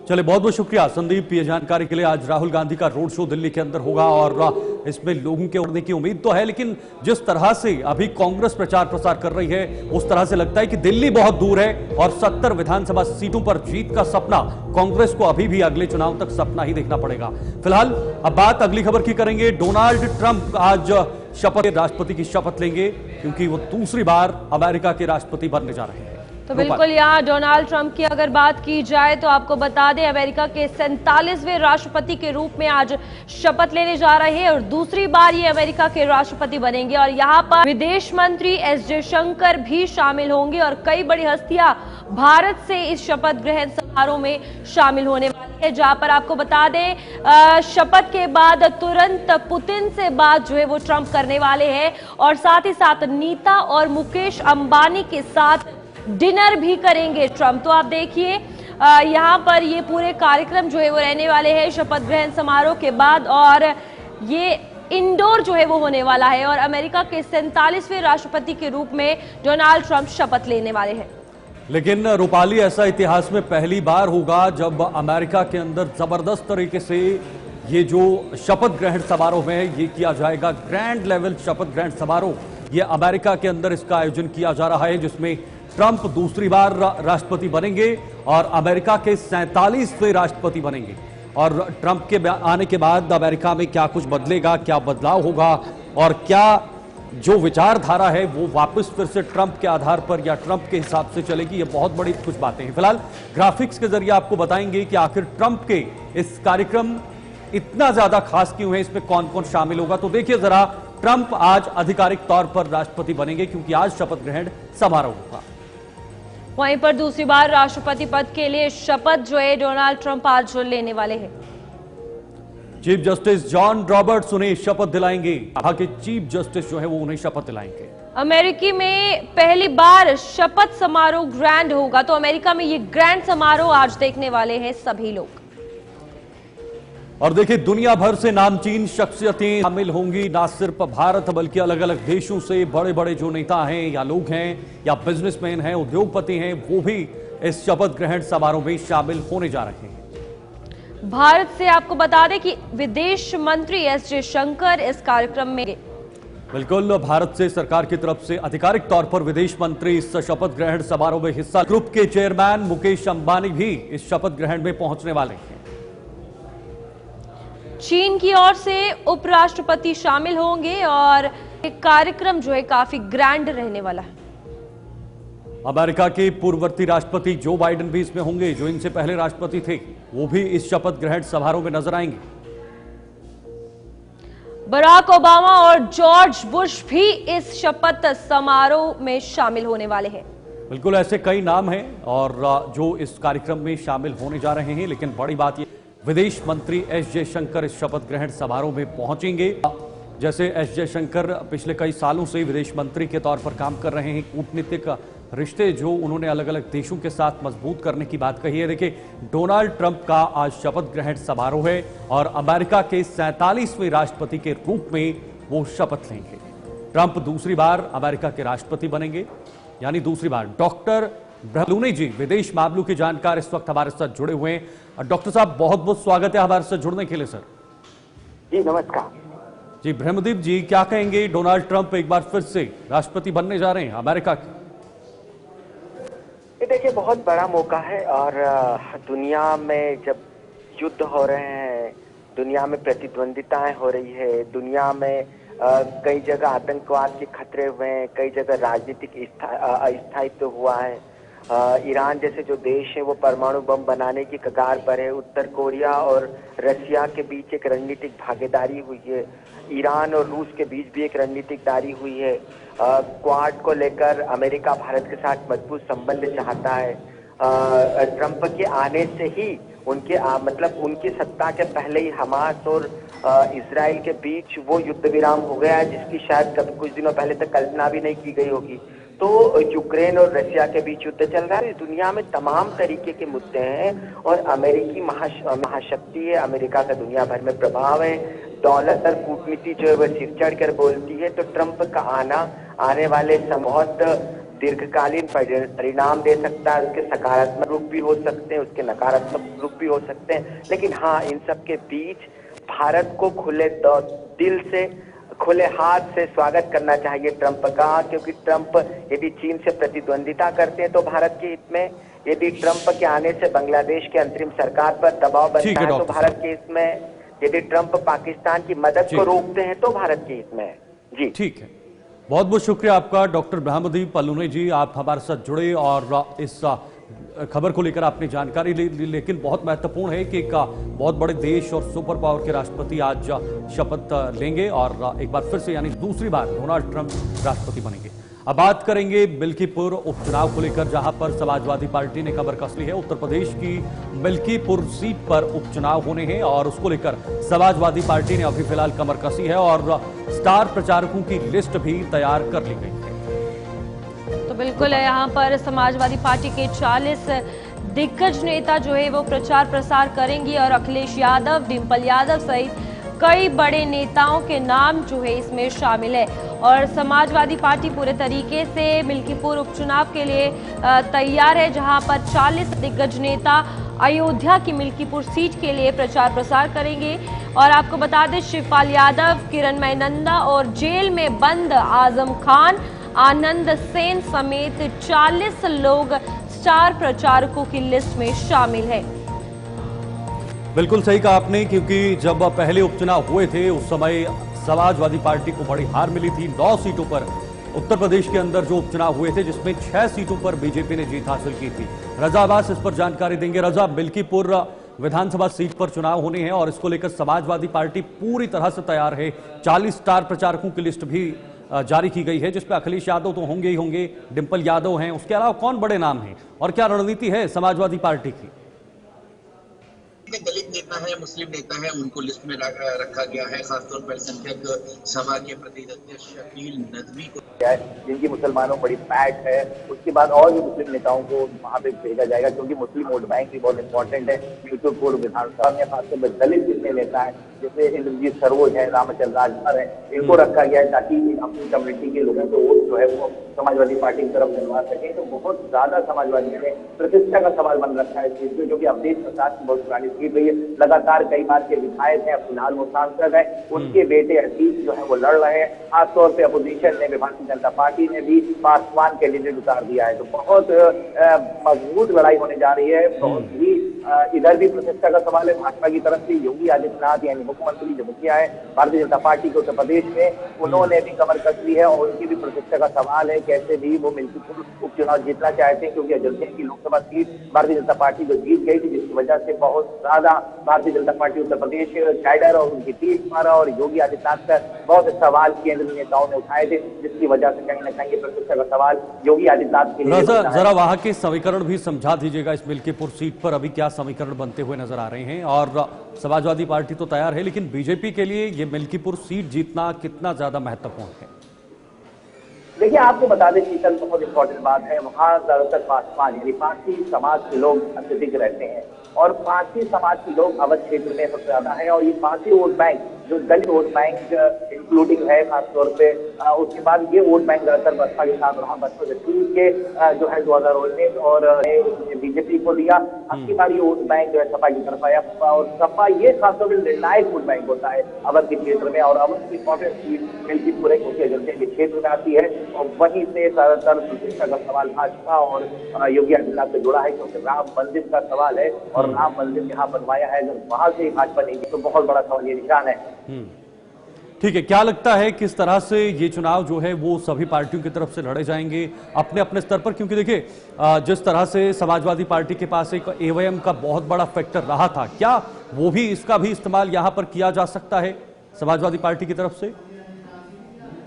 चले, बहुत बहुत शुक्रिया संदीप ये जानकारी के लिए। आज राहुल गांधी का रोड शो दिल्ली के अंदर होगा और इसमें लोगों के उड़ने की उम्मीद तो है, लेकिन जिस तरह से अभी कांग्रेस प्रचार प्रसार कर रही है उस तरह से लगता है कि दिल्ली बहुत दूर है और 70 विधानसभा सीटों पर जीत का सपना कांग्रेस को अभी भी अगले चुनाव तक सपना ही देखना पड़ेगा। फिलहाल अब बात अगली खबर की करेंगे। डोनाल्ड ट्रंप आज राष्ट्रपति की शपथ लेंगे, क्योंकि वो दूसरी बार अमेरिका के राष्ट्रपति बनने जा रहे हैं। तो बिल्कुल, यहाँ डोनाल्ड ट्रंप की अगर बात की जाए तो आपको बता दें अमेरिका के 47वें राष्ट्रपति के रूप में आज शपथ लेने जा रहे हैं और दूसरी बार ये अमेरिका के राष्ट्रपति बनेंगे। और यहाँ पर विदेश मंत्री एस जयशंकर भी शामिल होंगे और कई बड़ी हस्तियां भारत से इस शपथ ग्रहण समारोह में शामिल होने वाली है। जहां पर आपको बता दें शपथ के बाद तुरंत पुतिन से बात जो है वो ट्रंप करने वाले हैं और साथ ही साथ नीता और मुकेश अंबानी के साथ डिनर भी करेंगे ट्रंप। तो आप देखिए यहाँ पर ये पूरे कार्यक्रम जो है वो रहने वाले हैं शपथ ग्रहण समारोह के बाद, और ये इंडोर जो है वो होने वाला है और अमेरिका के 47वें राष्ट्रपति के रूप में डोनाल्ड ट्रंप शपथ लेने वाले हैं। लेकिन रूपाली, ऐसा इतिहास में पहली बार होगा जब अमेरिका के अंदर जबरदस्त तरीके से ये जो शपथ ग्रहण समारोह है ये किया जाएगा। ग्रैंड लेवल शपथ ग्रहण समारोह ये अमेरिका के अंदर इसका आयोजन किया जा रहा है, जिसमें ट्रंप दूसरी बार राष्ट्रपति बनेंगे और अमेरिका के 47वें राष्ट्रपति बनेंगे। और ट्रंप के आने के बाद अमेरिका में क्या कुछ बदलेगा, क्या बदलाव होगा और क्या जो विचारधारा है वो वापस फिर से ट्रंप के आधार पर या ट्रंप के हिसाब से चलेगी, ये बहुत बड़ी कुछ बातें हैं। फिलहाल ग्राफिक्स के जरिए आपको बताएंगे कि आखिर ट्रंप के इस कार्यक्रम इतना ज्यादा खास क्यों है, इसमें कौन कौन शामिल होगा। तो देखिए जरा, ट्रंप आज आधिकारिक तौर पर राष्ट्रपति बनेंगे क्योंकि आज शपथ ग्रहण समारोह होगा। वहीं पर दूसरी बार राष्ट्रपति पद के लिए शपथ जो है डोनाल्ड ट्रंप आज लेने वाले हैं। चीफ जस्टिस जॉन रॉबर्ट्स उन्हें शपथ दिलाएंगे। कहा कि चीफ जस्टिस जो है वो उन्हें शपथ दिलाएंगे। अमेरिकी में पहली बार शपथ समारोह ग्रैंड होगा, तो अमेरिका में ये ग्रैंड समारोह आज देखने वाले हैं सभी लोग। और देखिए, दुनिया भर से नामचीन शख्सियतें शामिल होंगी, ना सिर्फ भारत बल्कि अलग अलग देशों से बड़े बड़े जो नेता हैं या लोग हैं या बिजनेसमैन हैं, उद्योगपति हैं, वो भी इस शपथ ग्रहण समारोह में शामिल होने जा रहे हैं। भारत से आपको बता दें कि विदेश मंत्री एस जयशंकर इस कार्यक्रम में। बिल्कुल, भारत से सरकार की तरफ से आधिकारिक तौर पर विदेश मंत्री इस शपथ ग्रहण समारोह में हिस्सा। ग्रुप के चेयरमैन मुकेश अंबानी भी इस शपथ ग्रहण में पहुंचने वाले हैं। चीन की ओर से उपराष्ट्रपति शामिल होंगे और एक कार्यक्रम जो है काफी ग्रैंड रहने वाला है। अमेरिका के पूर्ववर्ती राष्ट्रपति जो बाइडेन भी इसमें होंगे, जो इनसे पहले राष्ट्रपति थे, वो भी इस शपथ ग्रहण समारोह में नजर आएंगे। बराक ओबामा और जॉर्ज बुश भी इस शपथ समारोह में शामिल होने वाले हैं। बिल्कुल, ऐसे कई नाम हैं और जो इस कार्यक्रम में शामिल होने जा रहे हैं, लेकिन बड़ी बात ये, विदेश मंत्री एस जयशंकर इस शपथ ग्रहण समारोह में पहुंचेंगे। जैसे एस जयशंकर पिछले कई सालों से विदेश मंत्री के तौर पर काम कर रहे हैं, कूटनीतिक रिश्ते जो उन्होंने अलग अलग देशों के साथ मजबूत करने की बात कही है। देखिए, डोनाल्ड ट्रंप का आज शपथ ग्रहण समारोह है और अमेरिका के 47वें राष्ट्रपति के रूप में वो शपथ लेंगे। ट्रंप दूसरी बार अमेरिका के राष्ट्रपति बनेंगे, यानी दूसरी बार। डॉक्टर ब्रहलूनी जी, विदेश मामलों के जानकार, इस वक्त हमारे साथ जुड़े हुए हैं। डॉक्टर साहब, बहुत बहुत स्वागत है हमारे साथ जुड़ने के लिए। सर जी नमस्कार। जी, ब्रह्मदीप जी, क्या कहेंगे? डोनाल्ड ट्रंप एक बार फिर से राष्ट्रपति बनने जा रहे हैं अमेरिका के। ये देखिए, बहुत बड़ा मौका है और दुनिया में जब युद्ध हो रहे हैं, दुनिया में प्रतिद्वंदिताएं हो रही है, दुनिया में कई जगह आतंकवाद के खतरे हुए हैं, कई जगह राजनीतिक अस्थायित्व हुआ है। ईरान जैसे जो देश है वो परमाणु बम बनाने की कगार पर है। उत्तर कोरिया और रसिया के बीच एक रणनीतिक भागीदारी हुई है। ईरान और रूस के बीच भी एक रणनीतिक दारी हुई है। क्वाड को लेकर अमेरिका भारत के साथ मजबूत संबंध चाहता है। ट्रंप के आने से ही मतलब उनकी सत्ता के पहले ही हमास और इजराइल के बीच वो युद्ध विराम हो गया है, जिसकी शायद कभी कुछ दिनों पहले तक कल्पना भी नहीं की गई होगी। तो यूक्रेन और रशिया के बीच युद्ध चल रहा है। दुनिया में तमाम तरीके के मुद्दे हैं और अमेरिकी महाशक्ति है, अमेरिका का दुनिया भर में प्रभाव है। दौलत और कूटनीति जो है वह सिर चढ़ कर बोलती है। तो ट्रंप का आने वाले बहुत दीर्घकालीन परिणाम दे सकता है। उसके सकारात्मक रूप भी हो सकते हैं, उसके नकारात्मक रूप भी हो सकते हैं। लेकिन हाँ, इन सब के बीच भारत को खुले दिल से, खुले हाथ से स्वागत करना चाहिए ट्रंप का, क्योंकि ट्रंप यदि चीन से प्रतिद्वंदिता करते हैं तो भारत के हित में, यदि ट्रंप के आने से बांग्लादेश के अंतरिम सरकार पर दबाव बनता है तो भारत के हित में, यदि ट्रंप पाकिस्तान की मदद को रोकते हैं तो भारत के हित में है। जी ठीक है, बहुत बहुत शुक्रिया आपका डॉक्टर ब्रह्मदीप पल्लूने जी, आप हमारे साथ जुड़े और इस खबर को लेकर आपने जानकारी ली। लेकिन बहुत महत्वपूर्ण है कि एक बहुत बड़े देश और सुपर पावर के राष्ट्रपति आज शपथ लेंगे और एक बार फिर से यानी दूसरी बार डोनाल्ड ट्रंप राष्ट्रपति बनेंगे। अब बात करेंगे मिल्कीपुर उपचुनाव को लेकर, जहां पर समाजवादी पार्टी ने खबर कस ली है। उत्तर प्रदेश की मिल्कीपुर सीट पर उपचुनाव होने हैं और उसको लेकर समाजवादी पार्टी ने अभी फिलहाल कमर कसी है और स्टार प्रचारकों की लिस्ट भी तैयार कर ली गई है। तो बिल्कुल यहाँ पर समाजवादी पार्टी के 40 दिग्गज नेता जो है वो प्रचार प्रसार करेंगे और अखिलेश यादव, डिंपल यादव सहित कई बड़े नेताओं के नाम जो है इसमें शामिल है। और समाजवादी पार्टी पूरे तरीके से मिल्कीपुर उपचुनाव के लिए तैयार है, जहां पर 40 दिग्गज नेता अयोध्या की मिल्कीपुर सीट के लिए प्रचार प्रसार करेंगे। और आपको बता दें, शिवपाल यादव, किरणमय नंदा और जेल में बंद आजम खान, आनंद सेन समेत 40 लोग स्टार प्रचारकों की लिस्ट में शामिल है। बिल्कुल सही कहा आपने, क्योंकि जब पहले उपचुनाव हुए थे उस समय समाजवादी पार्टी को बड़ी हार मिली थी। 9 सीटों पर उत्तर प्रदेश के अंदर जो उपचुनाव हुए थे, जिसमें 6 सीटों पर बीजेपी ने जीत हासिल की थी। रजा अब्बास इस पर जानकारी देंगे। रजा, मिल्कीपुर विधानसभा सीट पर चुनाव होने हैं और इसको लेकर समाजवादी पार्टी पूरी तरह से तैयार है। 40 स्टार प्रचारकों की लिस्ट भी जारी की गई है, जिसपे अखिलेश यादव तो होंगे ही होंगे, डिंपल यादव हैं, उसके अलावा कौन बड़े नाम हैं और क्या रणनीति है समाजवादी पार्टी की? दलित नेता है, मुस्लिम नेता है, उनको लिस्ट में रखा गया है। खासतौर पर अल्पसंख्यक समाज के प्रदेश अध्यक्ष शकील नदवी को, जिनकी मुसलमानों बड़ी पैठ है, उसके बाद और भी मुस्लिम नेताओं को वहाँ पे भेजा जाएगा, क्योंकि मुस्लिम वोट बैंक भी बहुत इंपॉर्टेंट है। मिल्कीपुर विधानसभा में खासतौर पर दलित जितने नेता है, जैसे इंद्रजीत सरोज है, रामचंद्र राजभर है, इनको रखा गया है ताकि अपनी कम्युनिटी के लोगों को वोट जो है वो समाजवादी पार्टी की तरफ दिलवा सके। तो बहुत ज्यादा समाजवादियों ने प्रतिष्ठा का सवाल बन रखा है इस चीज में, जो कि अवधेश प्रसाद की बहुत पुरानी सीट रही है। लगातार कई बार के विधायक हैं, फिलहाल वो सांसद है, उनके बेटे अजीत जो है वो लड़ रहे हैं। खासतौर पर अपोजिशन ने, भारतीय जनता पार्टी ने भी पासवान कैंडिडेट उतार दिया है। तो बहुत मजबूत लड़ाई होने जा रही है। बहुत ही इधर भी प्रतिष्ठा का सवाल है। भाजपा की तरफ से योगी आदित्यनाथ यानी मुख्यमंत्री जो मुखिया है भारतीय जनता पार्टी के उत्तर प्रदेश में, उन्होंने भी कमर कस ली है और उनकी भी प्रतिष्ठा का सवाल है, कैसे भी वो मिल्कीपुर उपचुनाव जीतना चाहते हैं, क्योंकि अयोध्या की लोकसभा सीट भारतीय जनता पार्टी को जीत गई थी, जिसकी वजह से बहुत ज्यादा भारतीय जनता पार्टी उत्तर प्रदेश कैडर और उनकी टीम पर और योगी आदित्यनाथ पर बहुत सवाल केंद्रीय नेताओं ने उठाए थे, जिसकी वजह से कहीं ना कहीं प्रतिष्ठा का सवाल योगी आदित्यनाथ के लिए। जरा वहां के समीकरण भी समझा दीजिएगा। इस मिल्कीपुर सीट पर अभी क्या समीकरण बनते हुए नजर आ रहे हैं? और समाजवादी पार्टी तो तैयार है, लेकिन बीजेपी के लिए ये मिल्कीपुर सीट जीतना कितना ज्यादा महत्वपूर्ण है? देखिए, आपको बता दें शीतल, बहुत इंपॉर्टेंट बात है, वहाँ ज्यादातर पासवान यानी पारसी समाज के लोग अत्यधिक रहते हैं और पारसी समाज के लोग अवध क्षेत्र में सबसे ज्यादा है। और ये पारसी वोट बैंक जो दलित वोट बैंक इंक्लूडिंग है खासतौर पे, उसके बाद ये वोट बैंक ज्यादातर बसपा के साथ रहा। बसपा के जो है 2019 और बीजेपी को दिया, अब की बार ये वोट बैंक जो है सपा की तरफ आया, और सपा ये खासतौर पर निर्णायक वोट बैंक होता है अवध के क्षेत्र में, और अवध की इंपॉर्टेंट सीट मिल्कीपुर मुख्य जनता के क्षेत्र में आती है, और वहीं से ज्यादातर प्रतिष्ठा का सवाल भाजपा और योगी आदित्यनाथ से जुड़ा है, क्योंकि राम मंदिर का सवाल है और राम मंदिर यहाँ बनवाया है, अगर वहां से भाजपा नहीं तो बहुत बड़ा सवाल ये निशान है। ठीक है, क्या लगता है किस तरह से ये चुनाव जो है वो सभी पार्टियों की तरफ से लड़े जाएंगे अपने अपने स्तर पर? क्योंकि देखिए जिस तरह से समाजवादी पार्टी के पास एक ईवीएम का बहुत बड़ा फैक्टर रहा था, क्या वो भी इसका भी इस्तेमाल यहां पर किया जा सकता है समाजवादी पार्टी की तरफ से?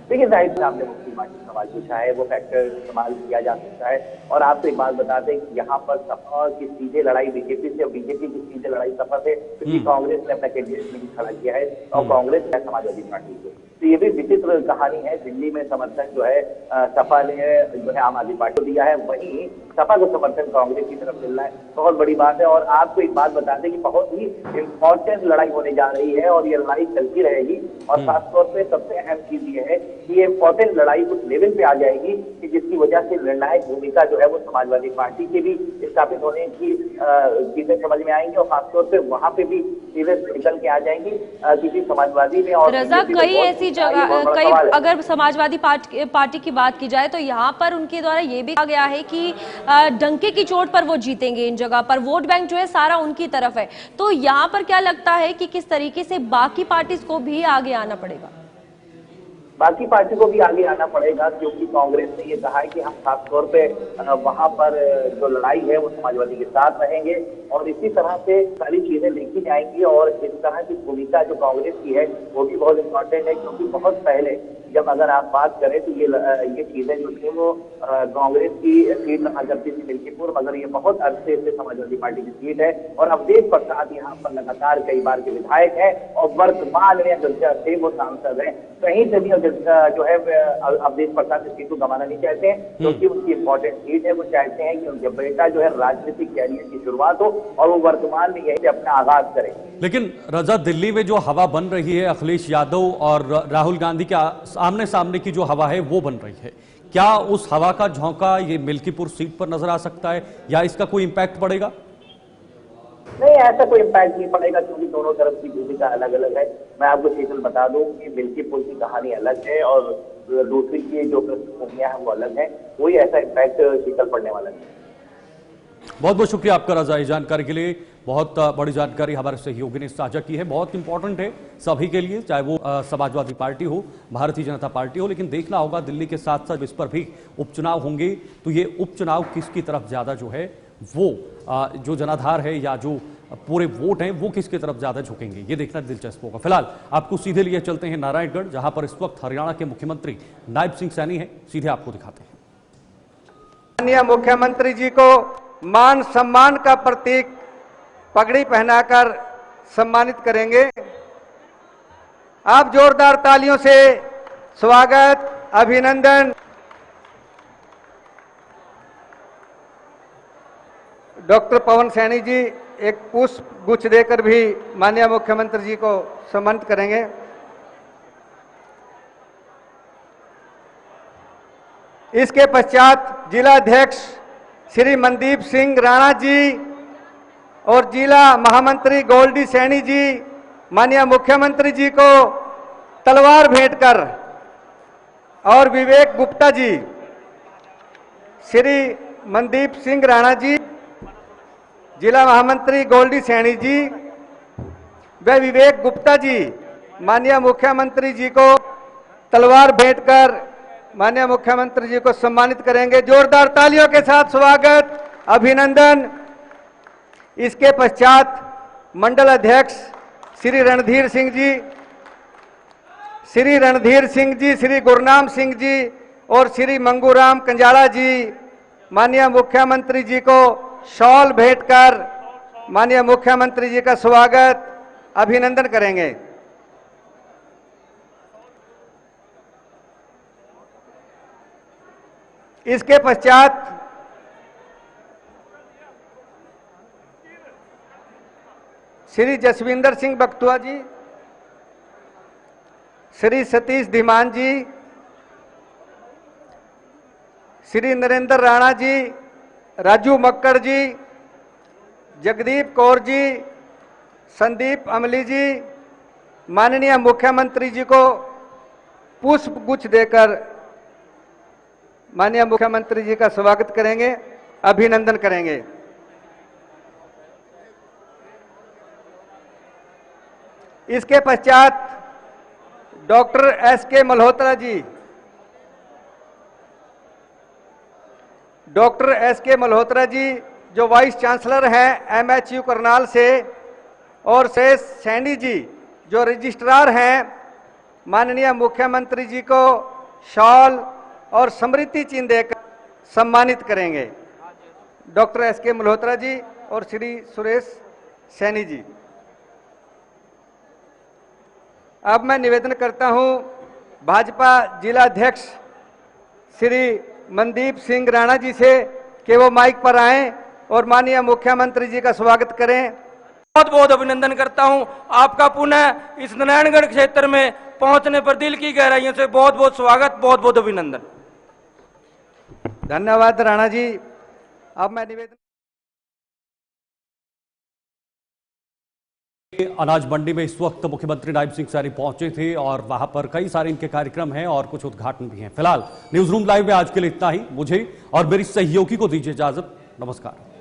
देखिए जाहिर से आपने मुख्य पार्टी सवाल पूछा है, वो फैक्टर इस्तेमाल किया जा सकता है। और आपको एक बात बता दें कि यहाँ पर सपा की सीधे लड़ाई बीजेपी से और बीजेपी की सीधे लड़ाई सपा से, क्योंकि कांग्रेस ने अपना कैंडिडेट नहीं खड़ा किया है और कांग्रेस है समाजवादी पार्टी को। तो ये भी विचित्र कहानी है। दिल्ली में समर्थन जो है सपा ने जो है आम आदमी पार्टी को दिया है, वहीं सपा को समर्थन कांग्रेस की तरफ मिल रहा है, बहुत बड़ी बात है। और आपको एक बात बता दें कि बहुत ही इंपॉर्टेंट लड़ाई होने जा रही है और ये लड़ाई चलती रहेगी। और खासतौर पर सबसे अहम चीज ये है कि ये इंपॉर्टेंट लड़ाई कुछ लेवल पे आ जाएगी कि जिसकी वजह से निर्णायक भूमिका जो है वो समाजवादी पार्टी के भी स्थापित होने की चीजें समझ में आएंगी, और खासतौर पे वहां पे भी चीजें निकल के आ जाएंगी किसी समाजवादी में। और रजा कई ऐसी जगह कई अगर समाजवादी पार्टी की बात की जाए तो यहाँ पर उनके द्वारा ये भी कहा गया है कि डंके की चोट पर वो जीतेंगे, इन जगह पर वोट बैंक जो है सारा उनकी तरफ है। तो यहाँ पर क्या लगता है कि किस तरीके से बाकी पार्टीज को भी आगे आना पड़ेगा? बाकी पार्टी को भी आगे आना पड़ेगा, क्योंकि कांग्रेस ने ये कहा है कि हम खासतौर पे वहां पर जो लड़ाई है वो समाजवादी के साथ रहेंगे, और इसी तरह से सारी चीजें देखी जाएंगी। और इस तरह की भूमिका जो कांग्रेस की है वो भी बहुत इंपॉर्टेंट है, क्योंकि बहुत पहले जब अगर आप बात करें तो ये चीजें जो थी वो कांग्रेस की सीट रहा करती थी मिल्कीपुर, मगर ये बहुत अरसे से समाजवादी पार्टी की सीट है। और अवधेश प्रसाद यहाँ पर लगातार कई बार के विधायक है और वर्तमान में थे वो सांसद है। कहीं से भी जो है अवधेश प्रसाद इस सीट को गंवाना नहीं चाहते हैं, क्योंकि उनकी इंपॉर्टेंट सीट है। वो चाहते हैं कि उनके बेटा जो है राजनीतिक कैरियर की शुरुआत हो और वो वर्तमान में यहीं से अपना आगाज करें। लेकिन रजा, दिल्ली में जो हवा बन रही है अखिलेश यादव और राहुल गांधी के आमने सामने की जो हवा है वो बन रही है, क्या उस हवा का झोंका ये मिल्कीपुर सीट पर नजर आ सकता है या इसका कोई इंपैक्ट पड़ेगा? नहीं, ऐसा कोई इम्पैक्ट नहीं पड़ेगा, क्योंकि दोनों तरफ की भूमिका अलग अलग है। मैं आपको शीतल बता दूं कि मिल्कीपुर की कहानी अलग है और दूसरी की जो पृष्ठभूमियां हैं वो अलग है। कोई ऐसा इम्पैक्ट शीतल पड़ने वाला नहीं। बहुत बहुत शुक्रिया आपका रजा, इस जानकारी के लिए। बहुत बड़ी जानकारी हमारे सहयोगी ने साझा की है, बहुत इंपॉर्टेंट है सभी के लिए, चाहे वो समाजवादी पार्टी हो, भारतीय जनता पार्टी हो। लेकिन देखना होगा दिल्ली के साथ साथ इस पर भी उपचुनाव होंगे, तो ये उपचुनाव किसकी तरफ ज्यादा जो है वो जो जनाधार है या जो पूरे वोट हैं वो किसकी तरफ ज्यादा झुकेंगे, ये देखना दिलचस्प होगा। फिलहाल आपको सीधे लिए चलते हैं नारायणगढ़, जहां पर इस वक्त हरियाणा के मुख्यमंत्री नायब सिंह सैनी हैं। सीधे आपको दिखाते हैं। माननीय मुख्यमंत्री जी को मान सम्मान का प्रतीक पगड़ी पहनाकर सम्मानित करेंगे। आप जोरदार तालियों से स्वागत, अभिनंदन। डॉक्टर पवन सैनी जी एक पुष्प गुच्छ देकर भी माननीय मुख्यमंत्री जी को सम्मानित करेंगे। इसके पश्चात जिला अध्यक्ष श्री मनदीप सिंह राणा जी और जिला महामंत्री गोल्डी सैनी जी माननीय मुख्यमंत्री जी को तलवार भेंट कर, और विवेक गुप्ता जी, श्री मनदीप सिंह राणा जी, जिला महामंत्री गोल्डी सैनी जी व विवेक गुप्ता जी माननीय मुख्यमंत्री जी को तलवार भेंट कर माननीय मुख्यमंत्री जी को सम्मानित करेंगे। जोरदार तालियों के साथ स्वागत, अभिनंदन। इसके पश्चात मंडल अध्यक्ष श्री रणधीर सिंह जी, श्री गुरनाम सिंह जी और श्री मंगूराम कंजाला जी माननीय मुख्यमंत्री जी को शॉल भेंट कर माननीय मुख्यमंत्री जी का स्वागत, अभिनंदन करेंगे। इसके पश्चात श्री जसविंदर सिंह बख्तुआ जी, श्री सतीश धीमान जी, श्री नरेंद्र राणा जी, राजू मक्कड़ जी, जगदीप कौर जी, संदीप अमली जी माननीय मुख्यमंत्री जी को पुष्प गुच्छ देकर माननीय मुख्यमंत्री जी का स्वागत करेंगे, अभिनंदन करेंगे। इसके पश्चात doctor S K. Malhotra ji, doctor S K. Malhotra ji जो वाइस चांसलर हैं MHU करनाल से, और शेष सैनी जी जो रजिस्ट्रार हैं, माननीय मुख्यमंत्री जी को शॉल और स्मृति चिन्ह देकर सम्मानित करेंगे। Doctor S K. मल्होत्रा जी और श्री सुरेश सैनी जी। अब मैं निवेदन करता हूं भाजपा जिला अध्यक्ष श्री मनदीप सिंह राणा जी से कि वो माइक पर आएं और माननीय मुख्यमंत्री जी का स्वागत करें। बहुत बहुत अभिनंदन करता हूं आपका, पुनः इस नारायणगढ़ क्षेत्र में पहुंचने पर दिल की गहराइयों से बहुत बहुत स्वागत, बहुत बहुत अभिनंदन। धन्यवाद राणा जी। अब मैं निवेदन अनाज मंडी में इस वक्त मुख्यमंत्री नायब सिंह सैनी पहुंचे थे और वहां पर कई सारे इनके कार्यक्रम हैं और कुछ उद्घाटन भी हैं। फिलहाल न्यूज रूम लाइव में आज के लिए इतना ही। मुझे और मेरी सहयोगी को दीजिए इजाजत। नमस्कार।